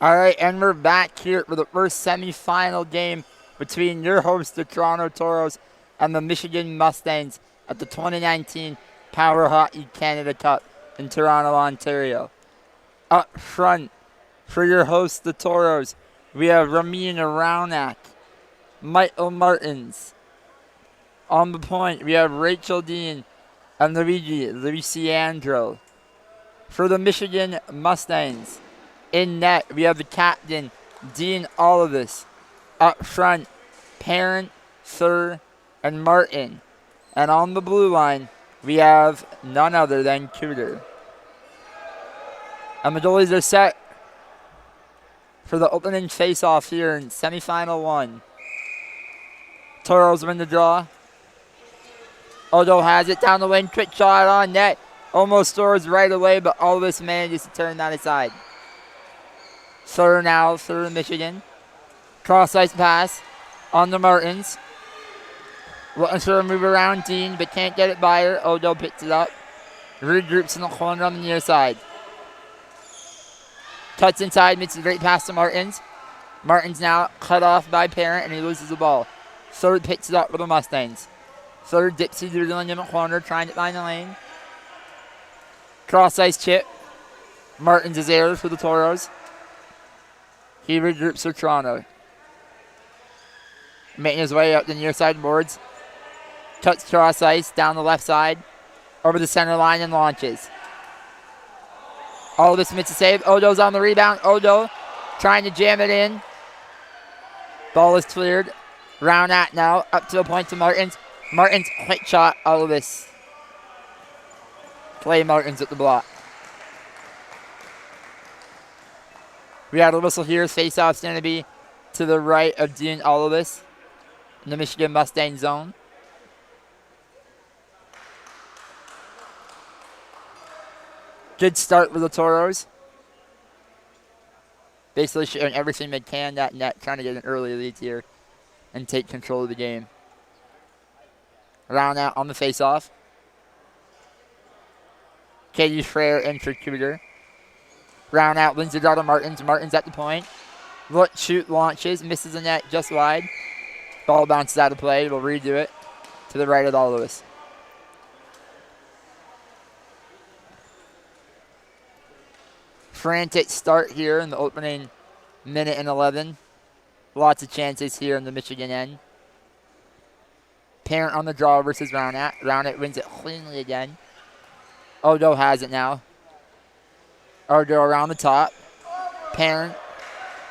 All right, and we're back here for the first semifinal game between your hosts, the Toronto Toros, and the Michigan Mustangs at the 2019 PowerHockey Canada Cup in Toronto, Ontario. Up front, for your hosts, the Toros, we have Ramin Raunak, Michael Martins. On the point, we have Rachel Dean and Luigi Luciandro. For the Michigan Mustangs, in net, we have the captain, Dean Olivis. Up front, Parent, Thur, and Martin. And on the blue line, we have none other than Cooter. And the goalies are set for the opening face-off here in semifinal 1. Toros win the draw. Odo has it down the wing, quick shot on net. Almost scores right away, but Olivis manages to turn that aside. Third now for Michigan. Cross-ice pass on the Martins. Looking for a move around Dean, but can't get it by her. Odo picks it up. Regroups in the corner on the near side. Cuts inside, makes a great pass to Martins. Martins now cut off by Parent, and he loses the ball. Third picks it up for the Mustangs. Third dips through the limit corner, trying to find the lane. Cross-ice chip. Martins is there for the Toros. He regroups for Toronto. Making his way up the near side boards. Cuts cross ice down the left side. Over the center line and launches. All of this makes a save. Odo's on the rebound. Odo trying to jam it in. Ball is cleared. Round at now. Up to the point to Martins. Martins quick shot. All of this. Play Martins at the block. We had a whistle here. Face-off's going to be to the right of Dean Olivis in the Michigan Mustang zone. Good start for the Toros. Basically showing everything they can that net, trying to get an early lead here and take control of the game. Around out on the face-off. Katie Frere and Cooter. Round out, wins it out of Martins. Martins at the point. Look, shoot, launches, misses the net just wide. Ball bounces out of play. We'll redo it to the right of all of us. Frantic start here in the opening minute and 11. Lots of chances here in the Michigan end. Parent on the draw versus Roundat. Roundat wins it cleanly again. Odo has it now. Odo around the top. Parent,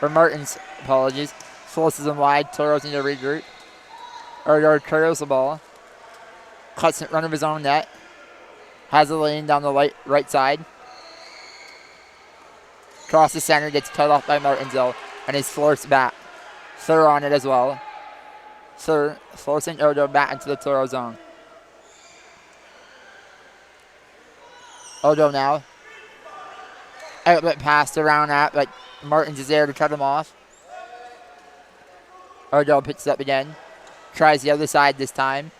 or Martins, apologies, forces him wide. Toros need to regroup. Odo curls the ball. Cuts in front of his own net. Has a lane down the right side. Cross the center, gets cut off by Martins though, and is forced back. Thur on it as well. Thur forcing Odo back into the Toro zone. Odo now. Outlet pass around that, but Martins is there to cut him off. Odo picks it up again. Tries the other side this time.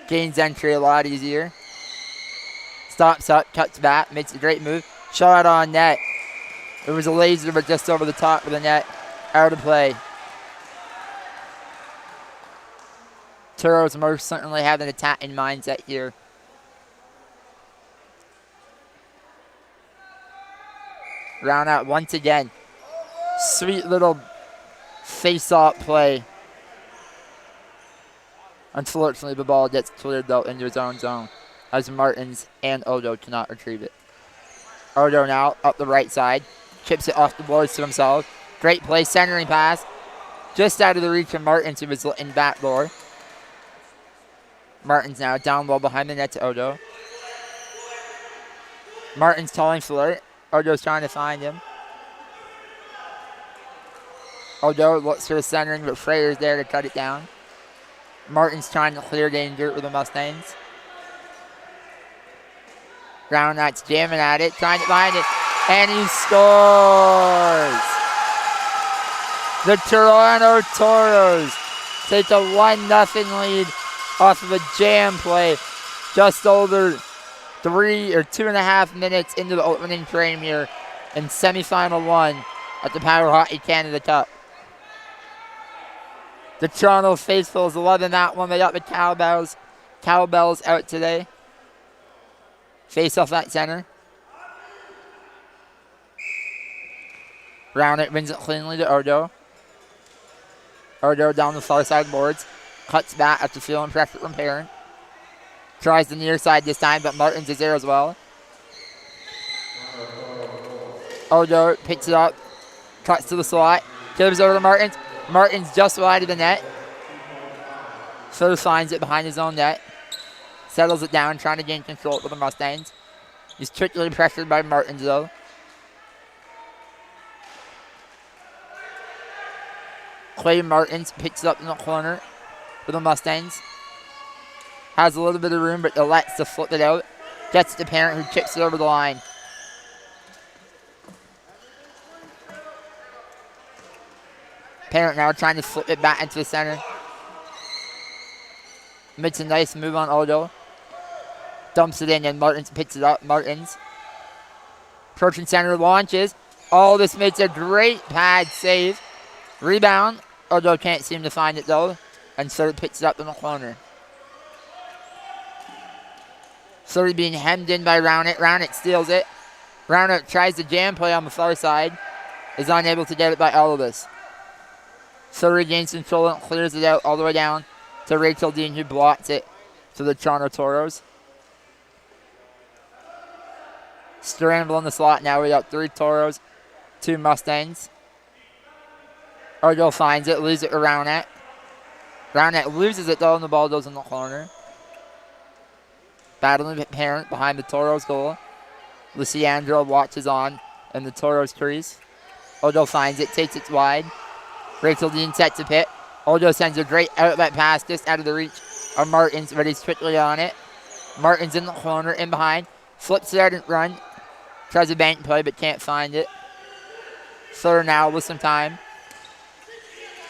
Gains entry a lot easier. Stops up, cuts back, makes a great move. Shot on net. It was a laser, but just over the top of the net. Out of play. Toros most certainly have an attacking mindset here. Round out once again. Sweet little face-off play. Unfortunately, the ball gets cleared though into his own zone as Martins and Odo cannot retrieve it. Odo now up the right side. Chips it off the boards to himself. Great play, centering pass. Just out of the reach of Martins, who was looking backdoor. Martins now down low behind the net to Odo. Martins calling for it. Odo's trying to find him. Odo looks for the centering, but Freyr's there to cut it down. Martin's trying to clear danger with the Mustangs. Brown Knight's jamming at it, trying to find it, and he scores! The Toronto Toros take a 1-0 lead off of a jam play just over 3 or 2.5 minutes into the opening frame here in semifinal 1 at the PowerHockey Canada Cup. The Toronto faithfuls loving that one. They got the cowbells out today. Face off at center. Round it, wins it cleanly to Odo. Odo down the far side boards. Cuts back after feeling pressure from Parent. Tries the near side this time, but Martins is there as well. Odo picks it up. Cuts to the slot. Gives over to Martins. Martins just wide of the net. So finds it behind his own net. Settles it down, trying to gain control for the Mustangs. He's trickyly pressured by Martins, though. Clay Martins picks it up in the corner for the Mustangs. Has a little bit of room, but elects to flip it out. Gets the Parent, who chips it over the line. Parent now trying to flip it back into the center. Makes a nice move on Odo. Dumps it in, and Martins picks it up. Martins. Approaching center, launches. Oh, this makes a great pad save. Rebound. Odo can't seem to find it, though. And Surrey picks it up in the corner. Surrey being hemmed in by Rownett. Rownett steals it. Rownett tries to jam play on the far side. Is unable to get it by Elvis. Surrey gains control and clears it out all the way down to Rachel Dean, who blocks it to the Toronto Toros. Scramble in the slot now. We got 3 Toros, 2 Mustangs. Odo finds it, leaves it to Rownett. Rownett loses it though, and the ball goes in the corner. Battling with Parent behind the Toros goal. Luciandro watches on in the Toros crease. Odo finds it, takes it wide. Rachel Dean sets a pit. Odo sends a great outlet pass just out of the reach of Martins, but he's quickly on it. Martins in the corner, in behind. Flips it out and run. Tries a bank play, but can't find it. Third now with some time.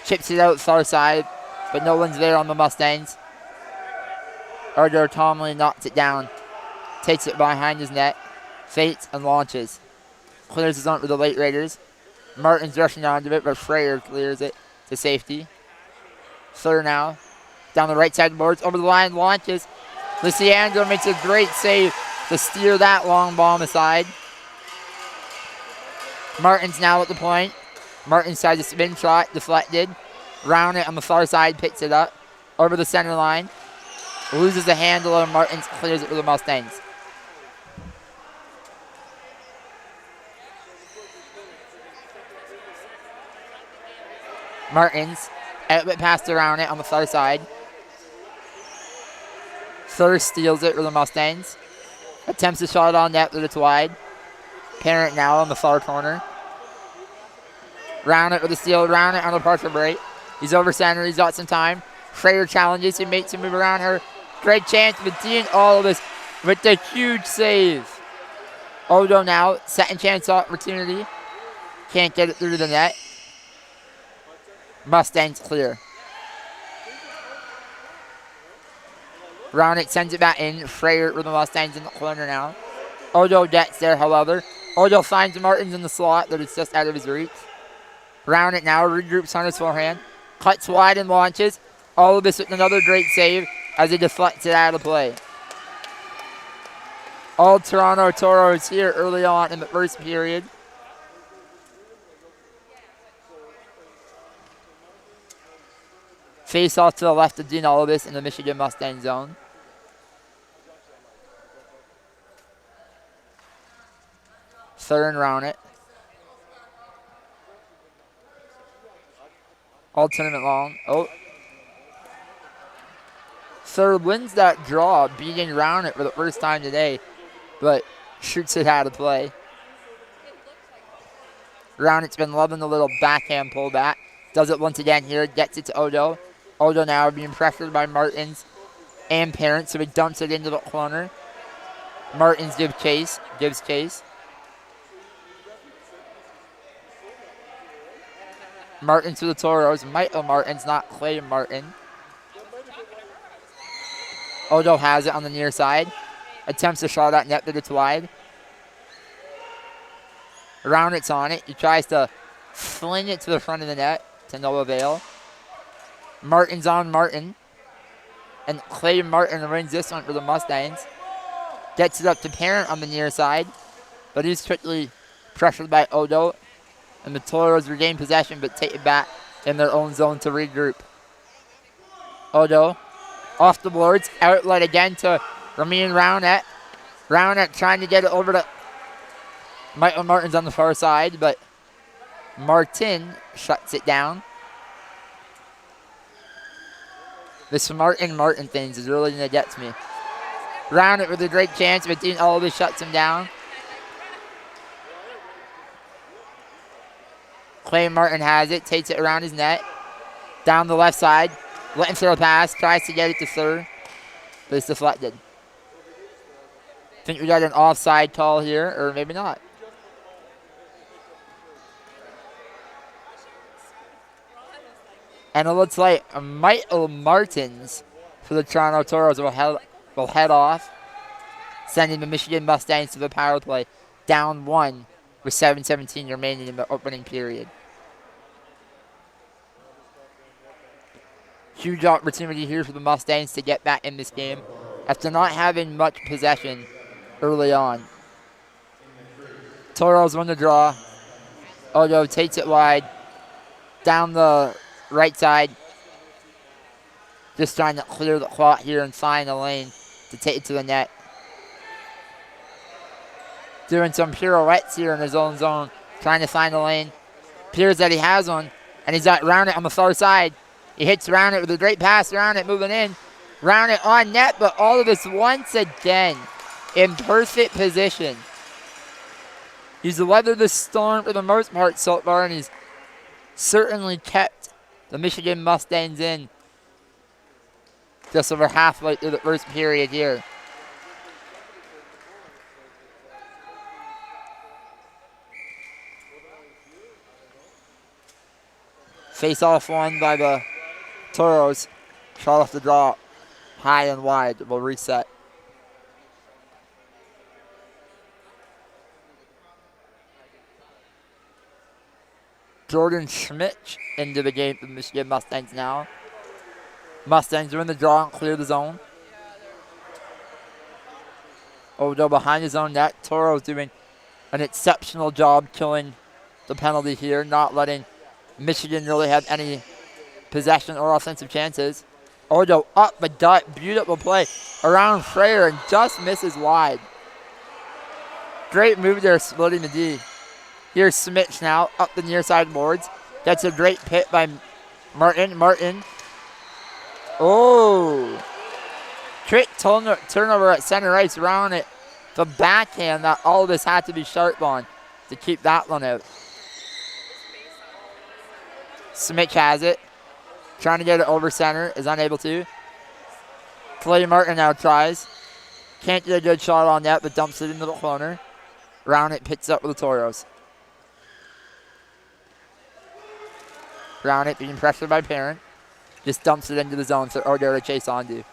Chips it out far side, but no one's there on the Mustangs. Odo calmly knocks it down. Takes it behind his net. Fates and launches. Clears his own for the late Raiders. Martin's rushing onto it, but Frayer clears it to safety. Third now. Down the right side of the boards. Over the line, launches. Luciandro makes a great save to steer that long bomb aside. Martin's now at the point. Martin's tries a spin shot, deflected. Rownett on the far side, picks it up. Over the center line. Loses the handle, and Martins clears it for the Mustangs. Martins, outlet pass to Rownett on the far side. Thirst steals it for the Mustangs. Attempts a shot on net, but it's wide. Parent now on the far corner. Rownett with a steal. Rownett on the partial break. He's over center. He's got some time. Frayer challenges. He makes him move around her. Great chance, but Dean all of this with the huge save. Odo now, second chance opportunity. Can't get it through the net. Mustangs clear. Rownett sends it back in. Frayer with the Mustangs in the corner now. Odo gets there, however. Odo finds Martins in the slot, but it's just out of his reach. Rownett now regroups on his forehand. Cuts wide and launches. All of this with another great save as he deflects it out of play. All Toronto Toros here early on in the first period. Face off to the left of Dean Olibus in the Michigan Mustang zone. Third and Rownett. All tournament long. Oh. Third wins that draw, beating Rownett for the first time today, but shoots it out of play. Rownett's been loving the little backhand pullback. Does it once again here, gets it to Odo. Odo now being pressured by Martins and Parent, so he dumps it into the corner. Martins gives chase. Martins to the Toros. Michael Martins, not Clay Martin. Odo has it on the near side. Attempts a shot at net, but it's wide. Rownett's on it. He tries to Fling it to the front of the net to no avail. Martin's on Martin. And Clay Martin wins this one for the Mustangs. Gets it up to Parent on the near side. But he's quickly pressured by Odo. And the Toros regain possession but take it back in their own zone to regroup. Odo off the boards. Outlet again to Ramin Rownett. Rownett trying to get it over to Michael Martin's on the far side, but Martin shuts it down. This Martin things is really going to get to me. Rownett with a great chance, but Dean Oliver shuts him down. Clay Martin has it, takes it around his net. Down the left side, letting throw a pass, tries to get it to third, but it's deflected. Think we got an offside call here, or maybe not. And it looks like Michael Martins for the Toronto Toros will head off, sending the Michigan Mustangs to the power play, down 1 with 7:17 remaining in the opening period. Huge opportunity here for the Mustangs to get back in this game after not having much possession early on. Toros win the draw. Odo takes it wide. Down the right side. Just trying to clear the clock here and find a lane to take it to the net. Doing some pirouettes here in his own zone. Trying to find a lane. Appears that he has one. And he's got Rownett on the far side. He hits Rownett with a great pass. Rownett moving in. Rownett on net, but all of this once again in perfect position. He's weathered the storm for the most part so far, and he's certainly kept the Michigan Mustangs in just over halfway through the first period here. Face-off won by the Toros. Shot off the draw, high and wide. Will reset. Jordan Schmidt into the game for the Michigan Mustangs now. Mustangs win the draw and clear the zone. Odo behind his own net. Toros doing an exceptional job killing the penalty here, not letting Michigan really have any possession or offensive chances. Odo up the gut, beautiful play around Frayer and just misses wide. Great move there, splitting the D. Here's Smith now, up the near side boards. That's a great hit by Martin. Martin. Oh. Quick turnover at center ice around it. The backhand that all of this had to be sharp on to keep that one out. Smith has it. Trying to get it over center. Is unable to. Clay Martin now tries. Can't get a good shot on that, but dumps it into the corner. Rownett picks up with the Toros. Rownett being pressured by Parent. Just dumps it into the zone for Odo to chase onto.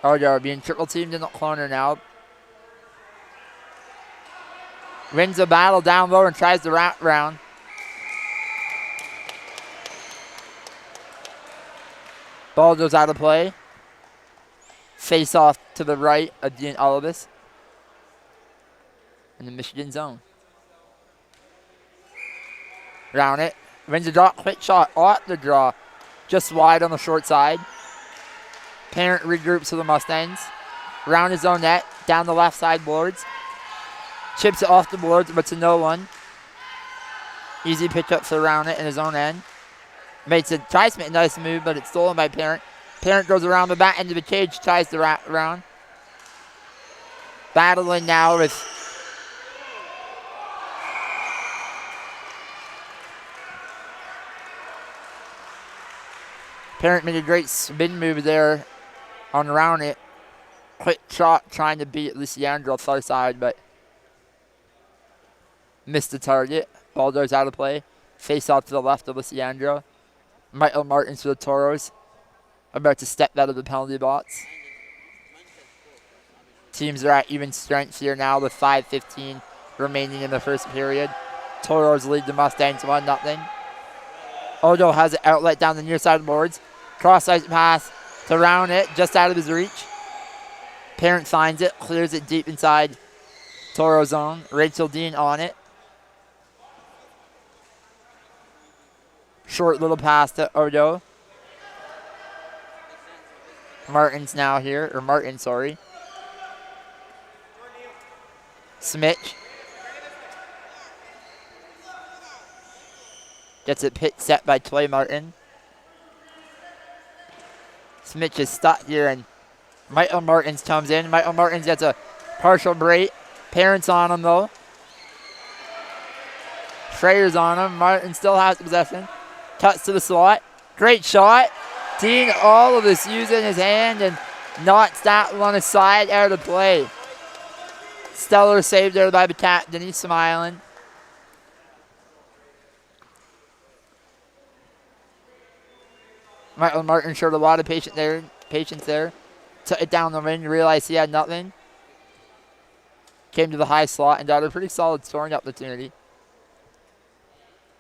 Odo being triple teamed in the corner now. Wins the battle down low and tries to wrap round. Ball goes out of play. Face off to the right of Dean Olivas in the Michigan zone. Round it. Wins the draw. Quick shot off the draw. Just wide on the short side. Parent regroups to the Mustangs. Round his own net. Down the left side boards. Chips it off the boards, but to no one. Easy pitch up for Round it in his own end. Tries to make a nice move, but it's stolen by Parent. Parent goes around the back end of the cage, tries to wrap around. Battling now with Parent made a great spin move there on around it. Quick shot trying to beat Luciandro far side, but missed the target. Ball goes out of play. Face off to the left of Luciandro. Michael Martins for the Toros. About to step out of the penalty box. Teams are at even strength here now with 5:15 remaining in the first period. Toros lead the Mustangs 1-0. Odo has an outlet down the near side of the boards. Cross-ice pass to round it, just out of his reach. Parent finds it, clears it deep inside Toro zone. Rachel Dean on it. Short little pass to Odo. Martin, sorry. Smitch. Gets it pit set by Clay Martin. Smitch is stuck here, and Michael Martins comes in. Michael Martins gets a partial break. Parents on him, though. Schrader's on him. Martin still has possession. Cuts to the slot. Great shot. Dean all of this using his hand and knocks that one aside out of play. Stellar save there by the captain. He's smiling. Michael Martin showed a lot of patience there. Took it down the wing, realized he had nothing. Came to the high slot and got a pretty solid scoring opportunity.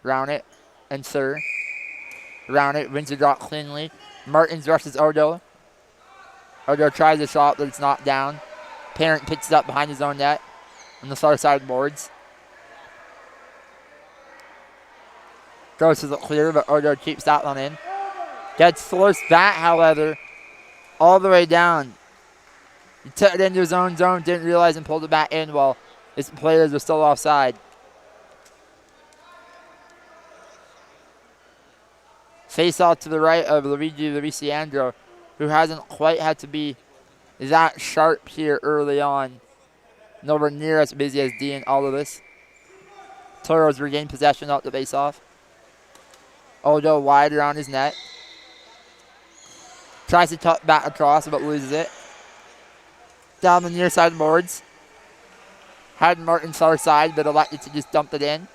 Round it and Sir. Round it, wins the drop cleanly. Martins rushes Odo. Odo tries a shot, but it's knocked down. Parent picks it up behind his own net on the far side boards. Goes to the clear, but Odo keeps that one in. Gets forced back, however, all the way down. He took it into his own zone, didn't realize, and pulled it back in while his players were still offside. Face off to the right of Luigi Luciandro, who hasn't quite had to be that sharp here early on. Nowhere near as busy as Dean, all of this. Toros regain possession off the face off. Odo wide around his net. Tries to tuck back across, but loses it. Down the near side boards. Had Martin's far side, but elected to just dump it in.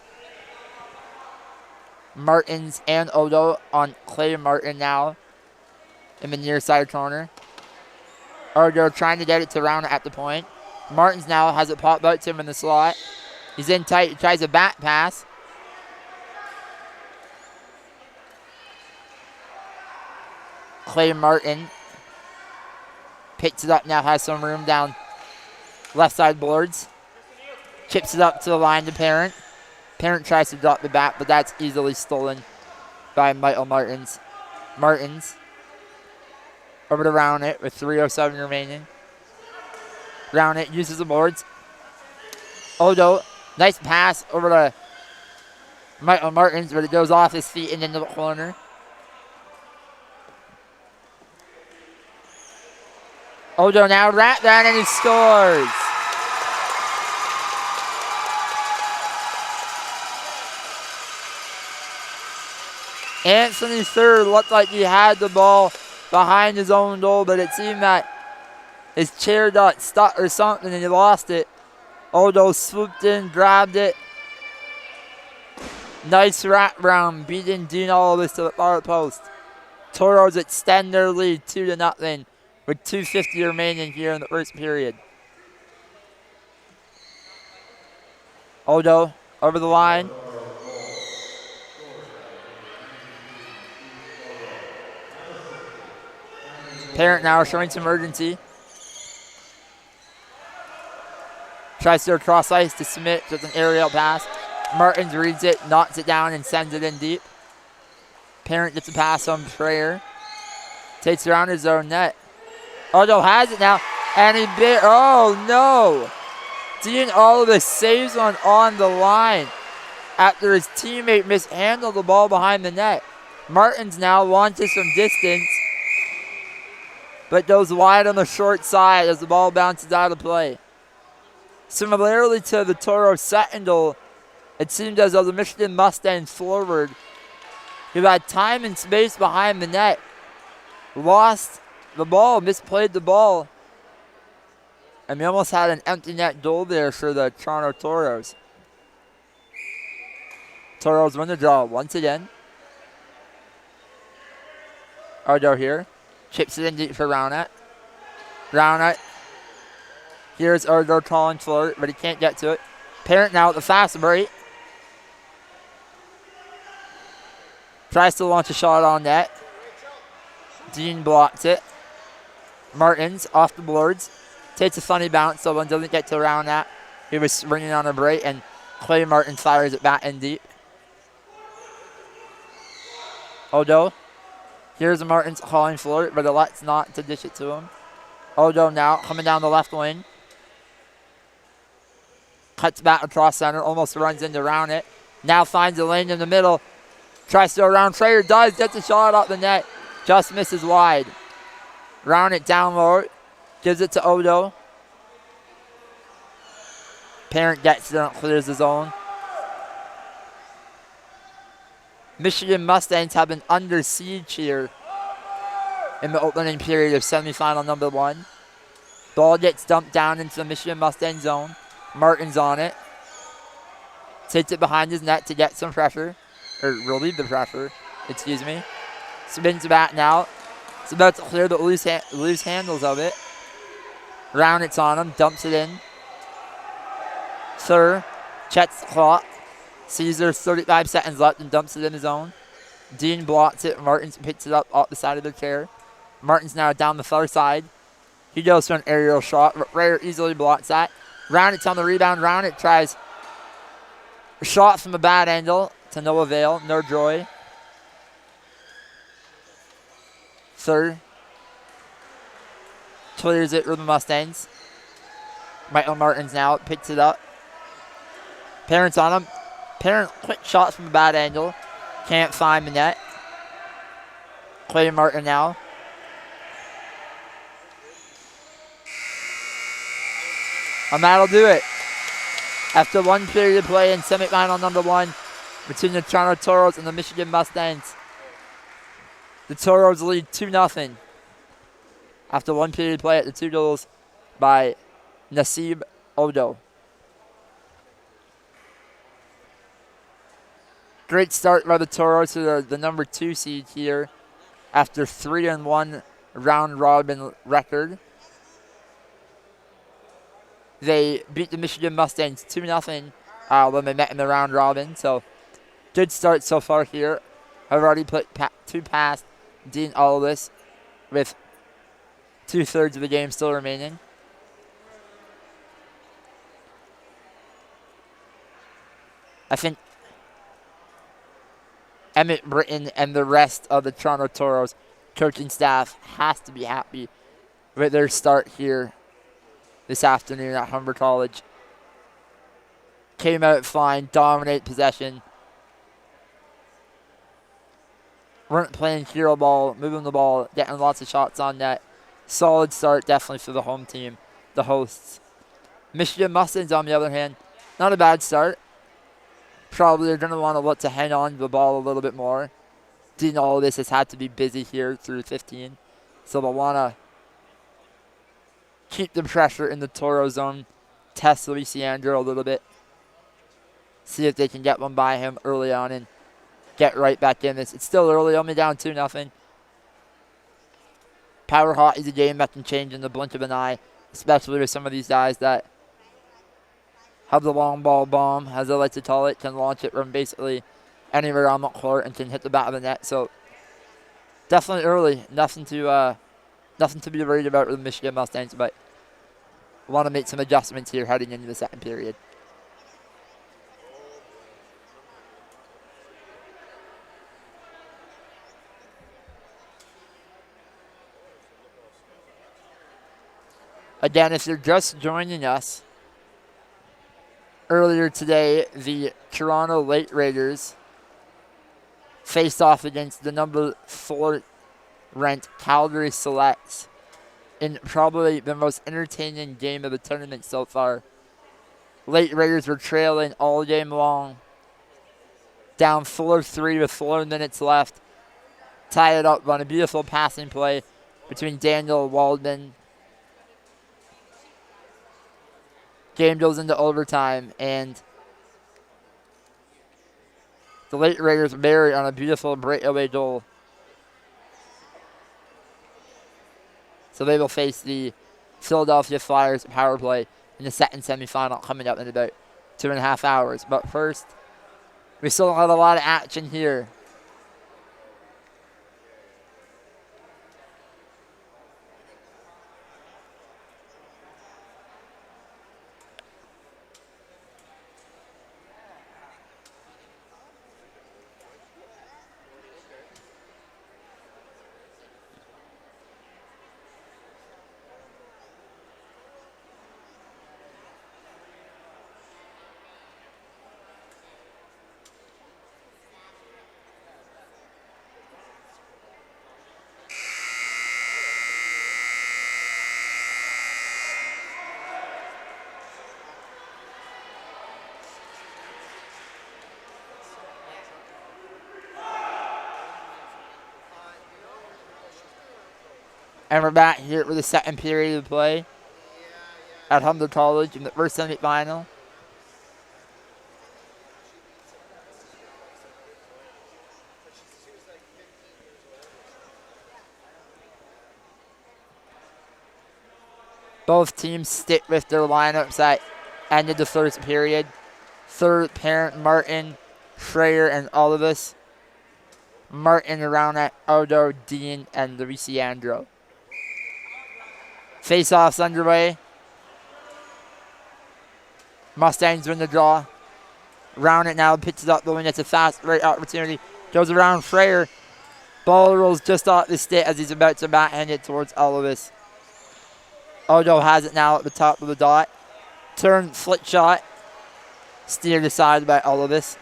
Martins and Odo on Clay Martin now in the near side corner. Odo trying to get it to round at the point. Martins now has it pop out to him in the slot. He's in tight, he tries a back pass. Clay Martin picks it up now, has some room down left side boards. Chips it up to the line to Parent. Parent tries to drop the bat, but that's easily stolen by Michael Martins. Martins over to round it with 3:07 remaining. Round it, uses the boards. Odo, nice pass over to Michael Martins, but it goes off his feet and into the corner. Odo now wrapped that and he scores. Anthony Third looked like he had the ball behind his own goal, but it seemed that his chair got stuck or something and he lost it. Odo swooped in, grabbed it. Nice wrap round, beating Dean Ollis to the far post. Toros extend their lead 2-0 with 2:50 remaining here in the first period. Odo over the line. Parent now showing some urgency. Tries to go cross ice to Smith with an aerial pass. Martins reads it, knocks it down, and sends it in deep. Parent gets a pass on Prayer. Takes it around his own net. Odo has it now, and he bit. Oh no! Dean Olivis saves one on the line after his teammate mishandled the ball behind the net. Martins now launches from distance, but goes wide on the short side as the ball bounces out of play. Similarly to the Toros second goal, it seemed as though the Michigan Mustangs forward, who had time and space behind the net, lost the ball, misplayed the ball, and we almost had an empty net goal there for the Toronto Toros. Toros win the draw once again. Odo here. Chips it in deep for Rownett. Rownett Here's Ergo calling for it, but he can't get to it. Parent now at the fast break. Tries to launch a shot on net. Dean blocks it. Martins off the boards. Takes a funny bounce, so one doesn't get to around that. He was swinging on a break, and Clay Martin fires it back in deep. Odo. Here's Martins calling for it, but elects not to dish it to him. Odo now coming down the left wing. Cuts back across center, almost runs into around it. Now finds a lane in the middle. Tries to go around. Trader does, gets a shot off the net. Just misses wide. Round it down low. Gives it to Odo. Parent gets it and clears the zone. Michigan Mustangs have been under siege here in the opening period of semifinal number 1. Ball gets dumped down into the Michigan Mustang zone. Martin's on it. Takes it behind his net to get some pressure. Or relieve the pressure, excuse me. Spins back now. It's about to clear the loose handles of it. Round it's on him, dumps it in. Third, checks the clock. Sees there's 35 seconds left and dumps it in his own. Dean blocks it. Martins picks it up off the side of the chair. Martins now down the far side. He goes for an aerial shot. Rare easily blocks that. Round it's on the rebound. Round it tries a shot from a bad angle to no avail. No joy. Third. Clears it with the Mustangs. Michael Martins now picks it up. Parents on him. Parent quick shot from a bad angle. Can't find the net. Clay Martin now. And that'll do it. After one period of play in semifinal number 1 between the Toronto Toros and the Michigan Mustangs, the Toros lead 2-0 after one period of play at the 2 goals by Nasib Odo. Great start by the Toros to the number 2 seed here after 3-1 round robin record. They beat the Michigan Mustangs 2-0 when they met in the round robin. So good start so far here. I've already put 2 past Dean Aldis with 2/3 of the game still remaining. I think Emmett Britton and the rest of the Toronto Toros coaching staff has to be happy with their start here this afternoon at Humber College. Came out fine, dominate possession. Weren't playing hero ball, moving the ball, getting lots of shots on net. Solid start definitely for the home team, the hosts. Michigan Mustangs, on the other hand, not a bad start. Probably they're going to want to look to hang on to the ball a little bit more. Dean Aldis has had to be busy here through 15. So they'll want to keep the pressure in the Toro zone, test Luis Andrew a little bit, see if they can get one by him early on and get right back in this. It's still early, only down 2-0. Power hockey is a game that can change in the blink of an eye, especially with some of these guys that have the long ball bomb, as they like to call it, can launch it from basically anywhere on the court and can hit the back of the net. So definitely early, nothing to be worried about with the Michigan Mustangs, but want to make some adjustments here heading into the second period. Again, if you're just joining us, earlier today, the Toronto Late Raiders faced off against the number 4 ranked Calgary Selects in probably the most entertaining game of the tournament so far. Late Raiders were trailing all game long, down 4-3 with 4 minutes left. Tie it up on a beautiful passing play between Daniel Waldman. Game goes into overtime, and the Late Raiders marry on a beautiful breakaway goal. So they will face the Philadelphia Flyers power play in the second semifinal coming up in about 2.5 hours. But first, we still have a lot of action here. And we're back here for the second period of play at Humber College in the first semifinal. Both teams stick with their lineups that ended the first period. Third parent, Martin, Schreier, and Olivas. Martin around at Odo, Dean, and Luciandro. Face-offs underway. Mustangs win the draw. Round it now, pitches up the wing. It's a fast right opportunity. Goes around Schreier. Ball rolls just off the stick as he's about to backhand it towards Olivas. Odo has it now at the top of the dot. Turn, flick shot. Steered aside by Olivas.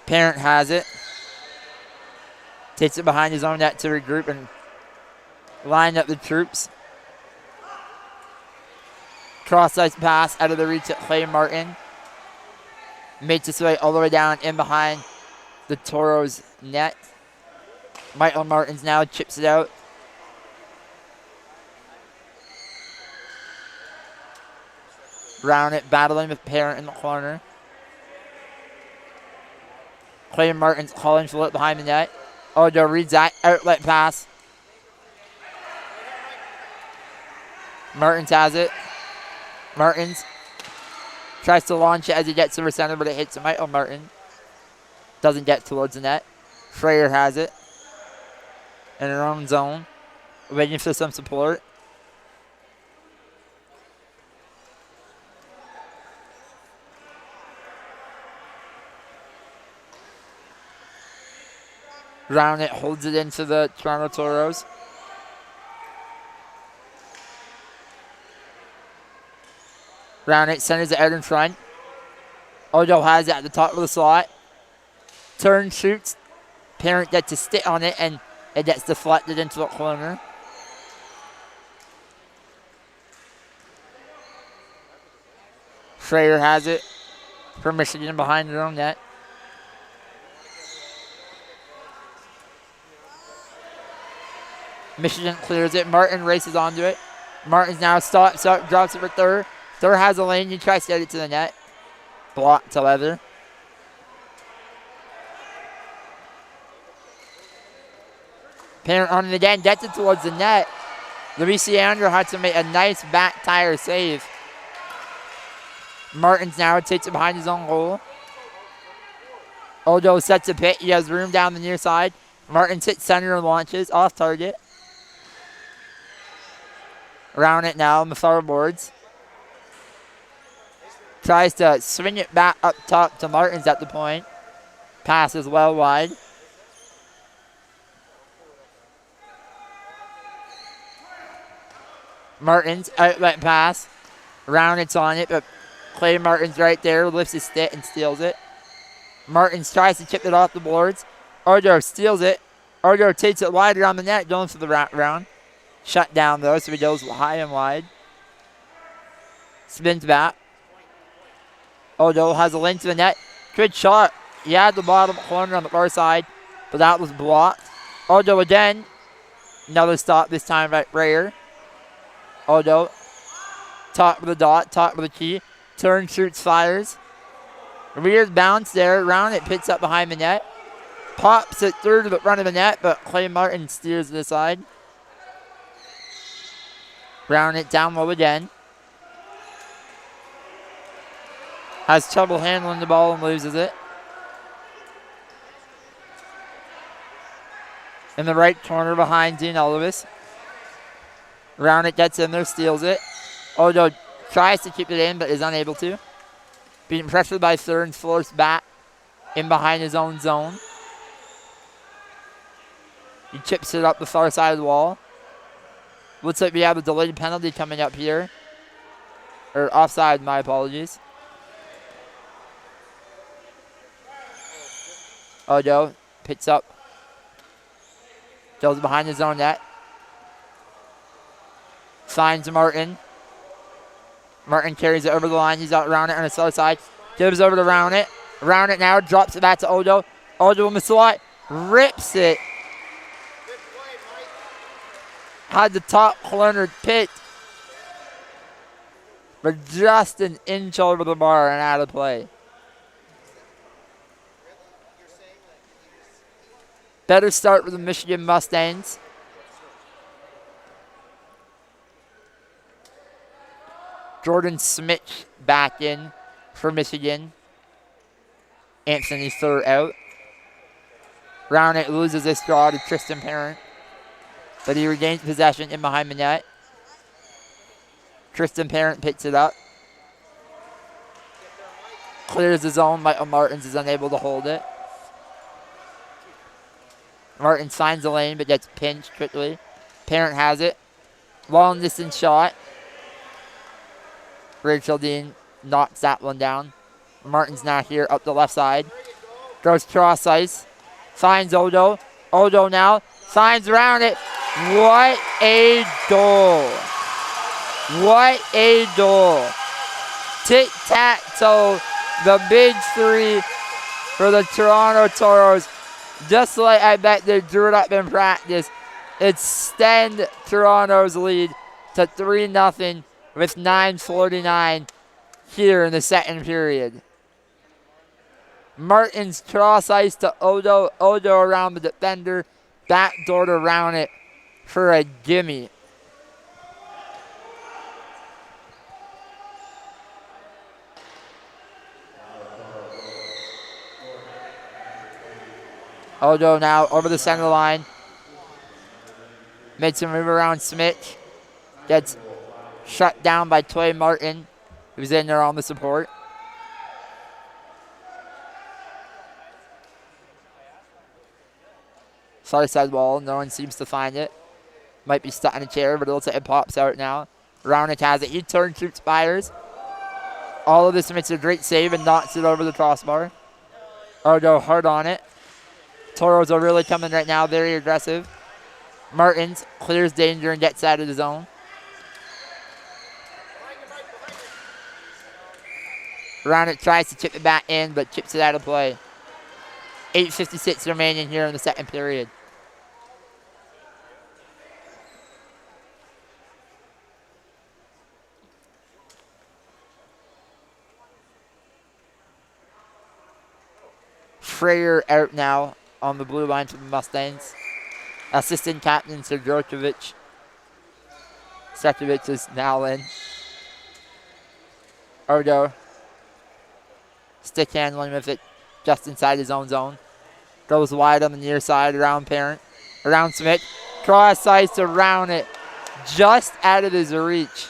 Parent has it. Takes it behind his own net to regroup and line up the troops. Cross-ice pass out of the reach at Clay Martin. Makes its way all the way down in behind the Toros net. Michael Martins now chips it out. Round it, battling with Parent in the corner. Clay Martin's calling for it behind the net. Odo reads that. Outlet pass. Martins has it. Martins tries to launch it as he gets to the center, but it hits Michael Martin. Doesn't get towards the net. Schreier has it. In her own zone. Waiting for some support. Round it, holds it into the Toronto Toros. Round it, centers it out in front. Odo has it at the top of the slot. Turn, shoots. Parent gets a stick on it, and it gets deflected into the corner. Schreier has it for Michigan behind their own net. Michigan clears it. Martin races onto it. Martin's now stops up, drops it for Thur. Thur has a lane. He tries to get it to the net. Blocked to Leather. Parent on it again. Gets it towards the net. Luciandro had to make a nice back tire save. Martins now takes it behind his own goal. Odo sets a pit. He has room down the near side. Martins hits center and launches. Off target. Around it now on the far boards. Tries to swing it back up top to Martins at the point. Passes well wide. Martins, outlet pass. Rounded's on it, but Clay Martins right there, lifts his stick and steals it. Martins tries to chip it off the boards. Odo steals it. Odo takes it wide around the net, going for the round. Shut down though, so he goes high and wide. Spins back. Odo has a link to the net. Good shot. He had the bottom corner on the far side, but that was blocked. Odo again. Another stop, this time right Rayer. Odo. Top of the dot, top of the key. Turn, shoots, fires. Weird bounce there. Around it, picks up behind the net. Pops it through to the front of the net, but Clay Martin steers it aside. Round it down low again. Has trouble handling the ball and loses it. In the right corner behind Dean Olivis. Round it gets in there, steals it. Odo tries to keep it in, but is unable to. Being pressured by Thurns, forced back in behind his own zone. He chips it up the far side of the wall. Looks like we have a delayed penalty coming up here. Or offside, my apologies. Odo picks up. Goes behind his own net. Finds Martin. Martin carries it over the line. He's out around it on the south side. Gives over to Round it. Round it now. Drops it back to Odo. Odo will miss a lot. Rips it. Had the top corner picked. But just an inch over the bar and out of play. Better start with the Michigan Mustangs. Jordan Smith back in for Michigan. Anthony Thur out. Round it loses this draw to Tristan Parent. But he regains possession in behind the net. Tristan Parent picks it up. Clears the zone. Michael Martins is unable to hold it. Martin finds the lane but gets pinched quickly. Parent has it. Long distance shot. Rachel Dean knocks that one down. Martin's now here up the left side. Goes cross ice. Finds Odo. Odo now. Finds around it. What a goal. What a goal. Tic-tac-toe. The big three for the Toronto Toros. Just like I bet they drew it up in practice. Extend Toronto's lead to 3-0 with 9:49 here in the second period. Martin's cross ice to Odo. Odo around the defender. Backdoor to Round it for a gimme. Odo now over the center line. Makes a move around Smith. Gets shut down by Toy Martin, who's in there on the support. Far side wall, no one seems to find it. Might be stuck in a chair, but it looks like it pops out now. Rounick has it. He turns, shoots, fires. All of this makes a great save and knocks it over the crossbar. Odo hard on it. Toros are really coming right now, very aggressive. Martins clears danger and gets out of the zone. Rounick tries to chip it back in, but chips it out of play. 8:56 remaining here in the second period. Freyer out now on the blue line for the Mustangs. Assistant captain Sergiovic. Sergiovic is now in. Odo. Stick handling with it just inside his own zone. Goes wide on the near side around Parent. Around Smith. Cross ice around it. Just out of his reach.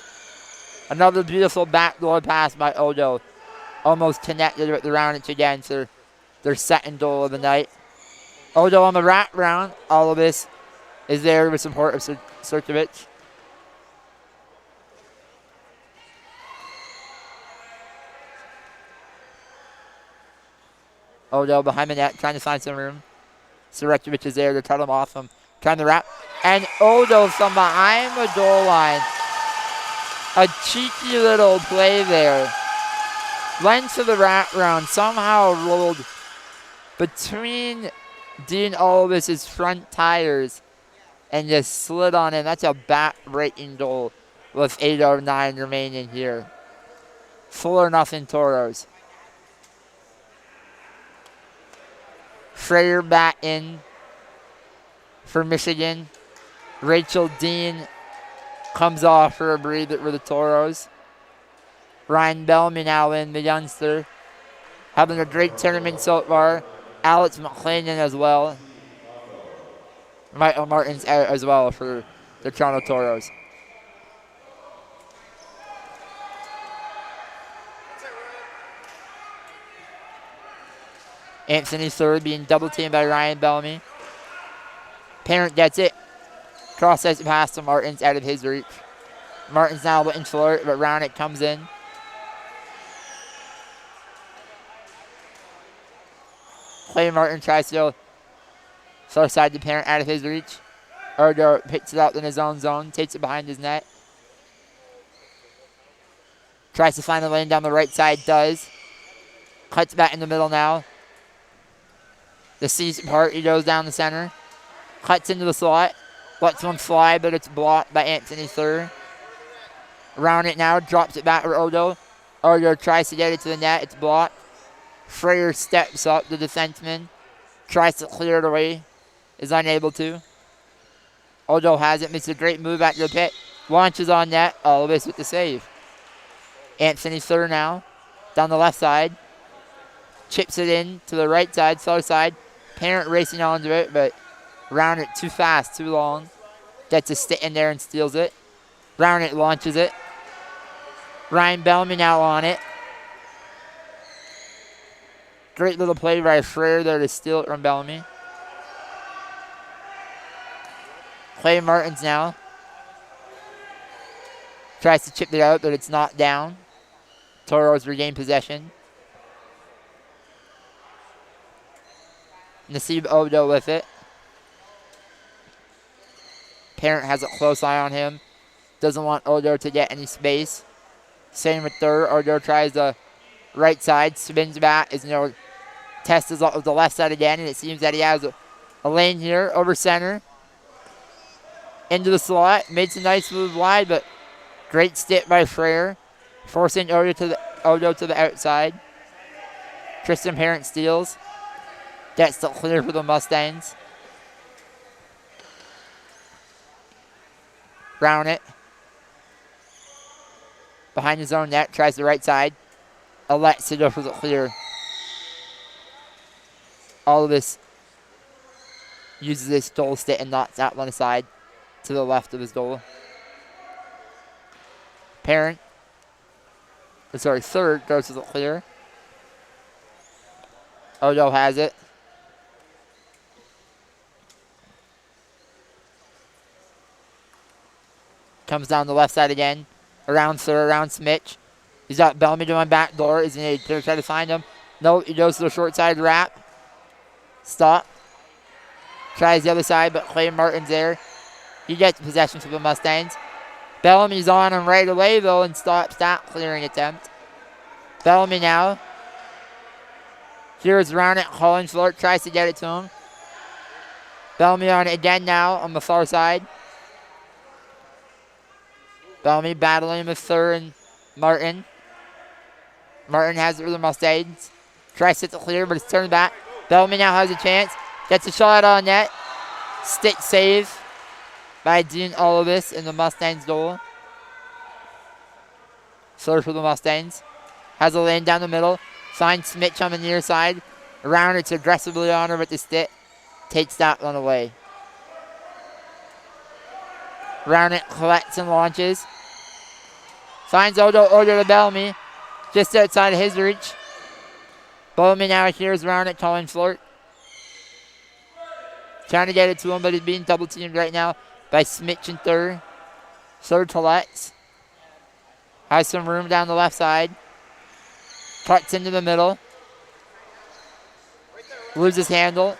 Another beautiful backdoor pass by Odo. Almost connected with the Roundage again for their second goal of the night. Odo on the wrap round. All of this is there with support of Serkovic. Odo behind the net, trying to find some room. Serkovic is there to cut him off him. Trying to wrap. And Odo from behind the goal line. A cheeky little play there. Went to the wrap round, somehow rolled between Dean Olvis' front tires and just slid on in. That's a back-breaking goal with 8:09 remaining here. 4-0 Toros. Schreier back in for Michigan. Rachel Dean comes off for a breather for the Toros. Ryan Bellamy now in, the youngster. Having a great tournament so far. Alex McClendon as well. Michael Martin's out as well for the Toronto Toros. Anthony Third being double teamed by Ryan Bellamy. Parent gets it. Cross ice pass to Martin's out of his reach. Martin's now looking for it, but Rounick comes in. Clay Martin tries to go far side to Parent out of his reach. Ergo picks it up in his own zone, takes it behind his net. Tries to find a lane down the right side, does. Cuts back in the middle now. The C's part, he goes down the center. Cuts into the slot. Lets one fly, but it's blocked by Anthony Thur. Around it now, drops it back for Odo. Odo tries to get it to the net, it's blocked. Schreier steps up, the defenseman. Tries to clear it away, is unable to. Odo has it, makes a great move at the pit. Launches on net, Olvis with the save. Anthony Thur now, down the left side. Chips it in to the right side, far side. Parent racing onto it, but Round it too fast, too long. Gets a stick in there and steals it. Round it launches it. Ryan Bellamy now on it. Great little play by Schreier there to steal it from Bellamy. Clay Martins now. Tries to chip it out, but it's not down. Toros regain possession. Nasib Odo with it. Parent has a close eye on him. Doesn't want Odo to get any space. Same with Thur. Odo tries the right side, spins back, tests his the left side again, and it seems that he has a lane here over center. Into the slot. Made some nice move wide, but great stick by Schreier. Forcing Odo to the outside. Tristan Parent steals. Gets still clear for the Mustangs. Round it. Behind his own net, tries the right side. Elects to go for the clear. All of this uses his goal stick and knocks that one aside to the left of his goal. Third goes to the clear. Odo has it. Comes down the left side again. Around Thur, around Smitch. He's got Bellamy doing back door. Is he going to try to find him? No, he goes to the short side wrap. Stop. Tries the other side, but Clay Martin's there. He gets possession for the Mustangs. Bellamy's on him right away, though, and stops that clearing attempt. Bellamy now. Here's Round it. Hollingsford tries to get it to him. Bellamy on it again now on the far side. Bellamy battling with Thur and Martin. Martin has it for the Mustangs. Tries to hit the clear, but it's turned back. Bellamy now has a chance. Gets a shot on net. Stick save by Dean Olvis in the Mustangs goal. Thur for the Mustangs. Has a lane down the middle. Finds Smitch on the near side. Around it's aggressively on her with the stick. Takes that one away. Round it collects and launches. Finds Odo to Bellamy. Just outside of his reach. Bellamy now here's Round it calling Flirt. Trying to get it to him, but he's being double teamed right now by Smitch and Thur. Third collects. Has some room down the left side. Cuts into the middle. Loses handle.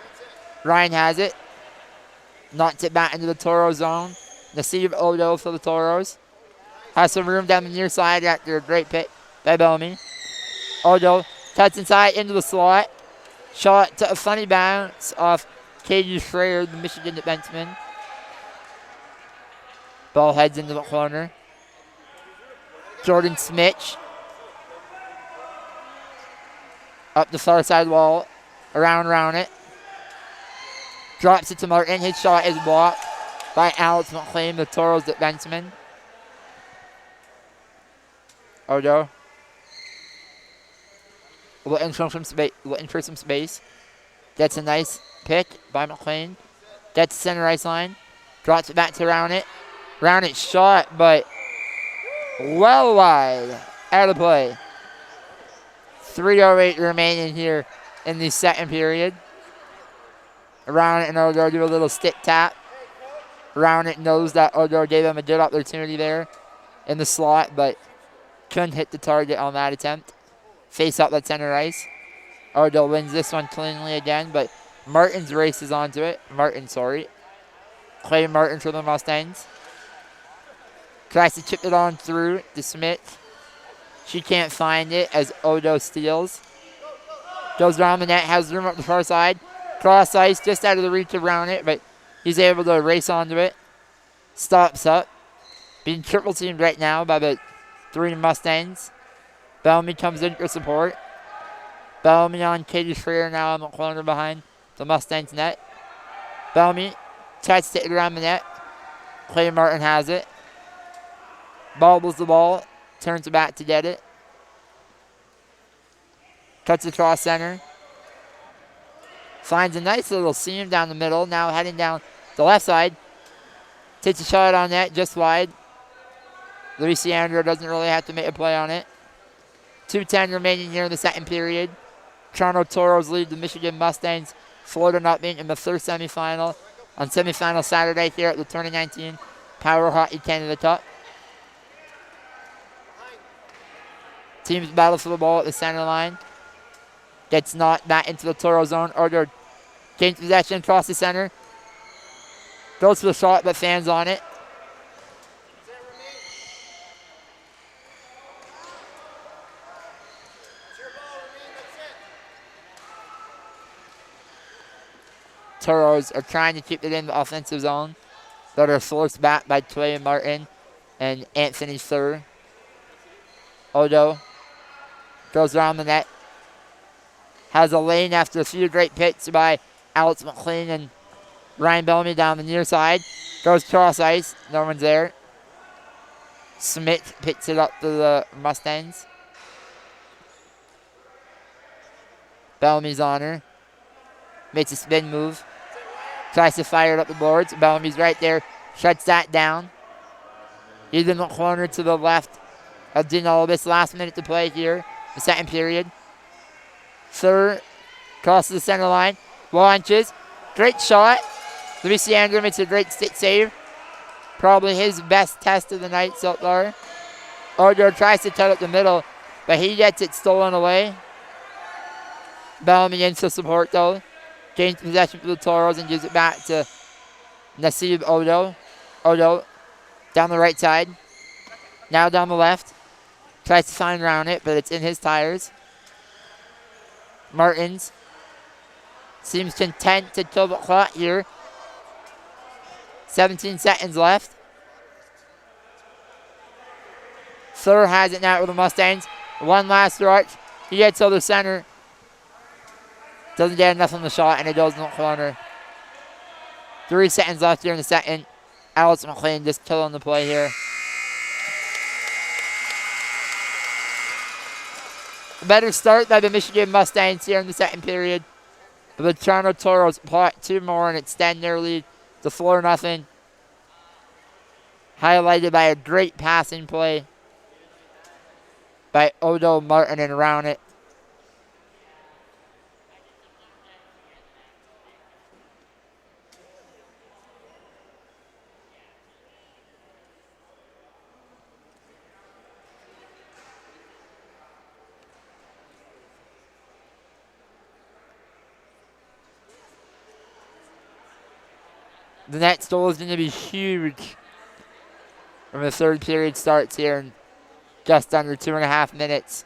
Ryan has it. Knocks it back into the Toro zone. Nasib Odo for the Toros. Has some room down the near side after a great pick by Bellamy. Odo cuts inside into the slot. Shot to a funny bounce off Katie Schreier, the Michigan defenseman. Ball heads into the corner. Jordan Smitch. Up the far side wall. Around it. Drops it to Martin. His shot is blocked by Alex McLean, the Toros defenseman. Odo. Looking for some space. Gets a nice pick by McLean. Gets center ice line. Drops it back to Rownit. Rownit shot, but well wide. Out of play. 3:08 remaining here in the second period. Rownit and Odo do a little stick tap. Rownit knows that Odo gave him a good opportunity there in the slot, but couldn't hit the target on that attempt. Face up at center ice. Odo wins this one cleanly again, but Martin's races onto it. Clay Martin for the Mustangs. Tries to chip it on through to Smith. She can't find it as Odo steals. Goes around the net, has room up the far side. Cross ice, just out of the reach around it, but he's able to race onto it. Stops up. Being triple teamed right now by the 3 Mustangs. Bellamy comes in for support. Bellamy on Katie Freer now in the corner behind the Mustangs net. Bellamy tries to take it around the net. Clay Martin has it. Bobbles the ball. Turns it back to get it. Cuts across center. Finds a nice little seam down the middle. Now heading down the left side. Takes a shot on net just wide. Lucy Andrew doesn't really have to make a play on it. 2:10 remaining here in the second period. Toronto Toros lead the Michigan Mustangs 4-0 in the third semifinal on semifinal Saturday here at the 2019 PowerHockey Canada Cup. Teams battle for the ball at the center line. Gets knocked back into the Toro zone. Odo gains possession across the center. Goes for the shot, but fans on it. Toros are trying to keep it in the offensive zone, but are forced back by Clay Martin and Anthony Thur. Odo goes around the net. Has a lane after a few great picks by Alex McLean and Ryan Bellamy down the near side. Goes cross ice. No one's there. Smith picks it up to the Mustangs. Bellamy's on her. Makes a spin move. Tries to fire it up the boards. Bellamy's right there. Shuts that down. He's in the corner to the left of Dinolbis. Last minute to play here. The second period. Third. Crosses the center line. Launches. Great shot. Lucy Andrew makes a great stick save. Probably his best test of the night so far. Odo tries to cut up the middle, but he gets it stolen away. Bellamy in to support though. Gains possession for the Toros and gives it back to Nasib Odo. Odo down the right side. Now down the left. Tries to find around it, but it's in his tires. Martins seems content to kill the clock here. 17 seconds left. Thur has it now with the Mustangs. One last rush. He gets to the center. Doesn't get enough on the shot, and it goes in the corner. 3 seconds left here in the second. Alex McLean just killing the play here. A better start by the Michigan Mustangs here in the second period. But the Toronto Toros plot 2 more and extend their lead to 4-0. Highlighted by a great passing play by Odo, Martin, and Rownit. The next goal is going to be huge when the third period starts here in just under 2.5 minutes.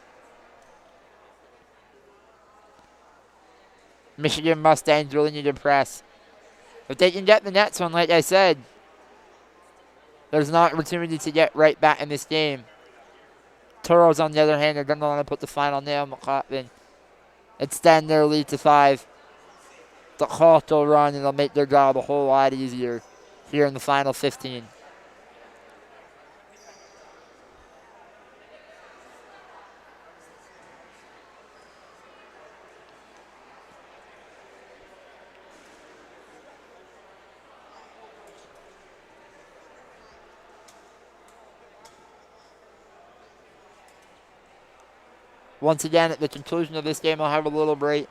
Michigan Mustangs really need to press. If they can get the next one, like I said, there's an opportunity to get right back in this game. Toros, on the other hand, are going to want to put the final nail in the coffin, extend their lead to 5. the cultural run, and it'll make their job a whole lot easier here in the final 15. Once again, at the conclusion of this game, I'll have a little break.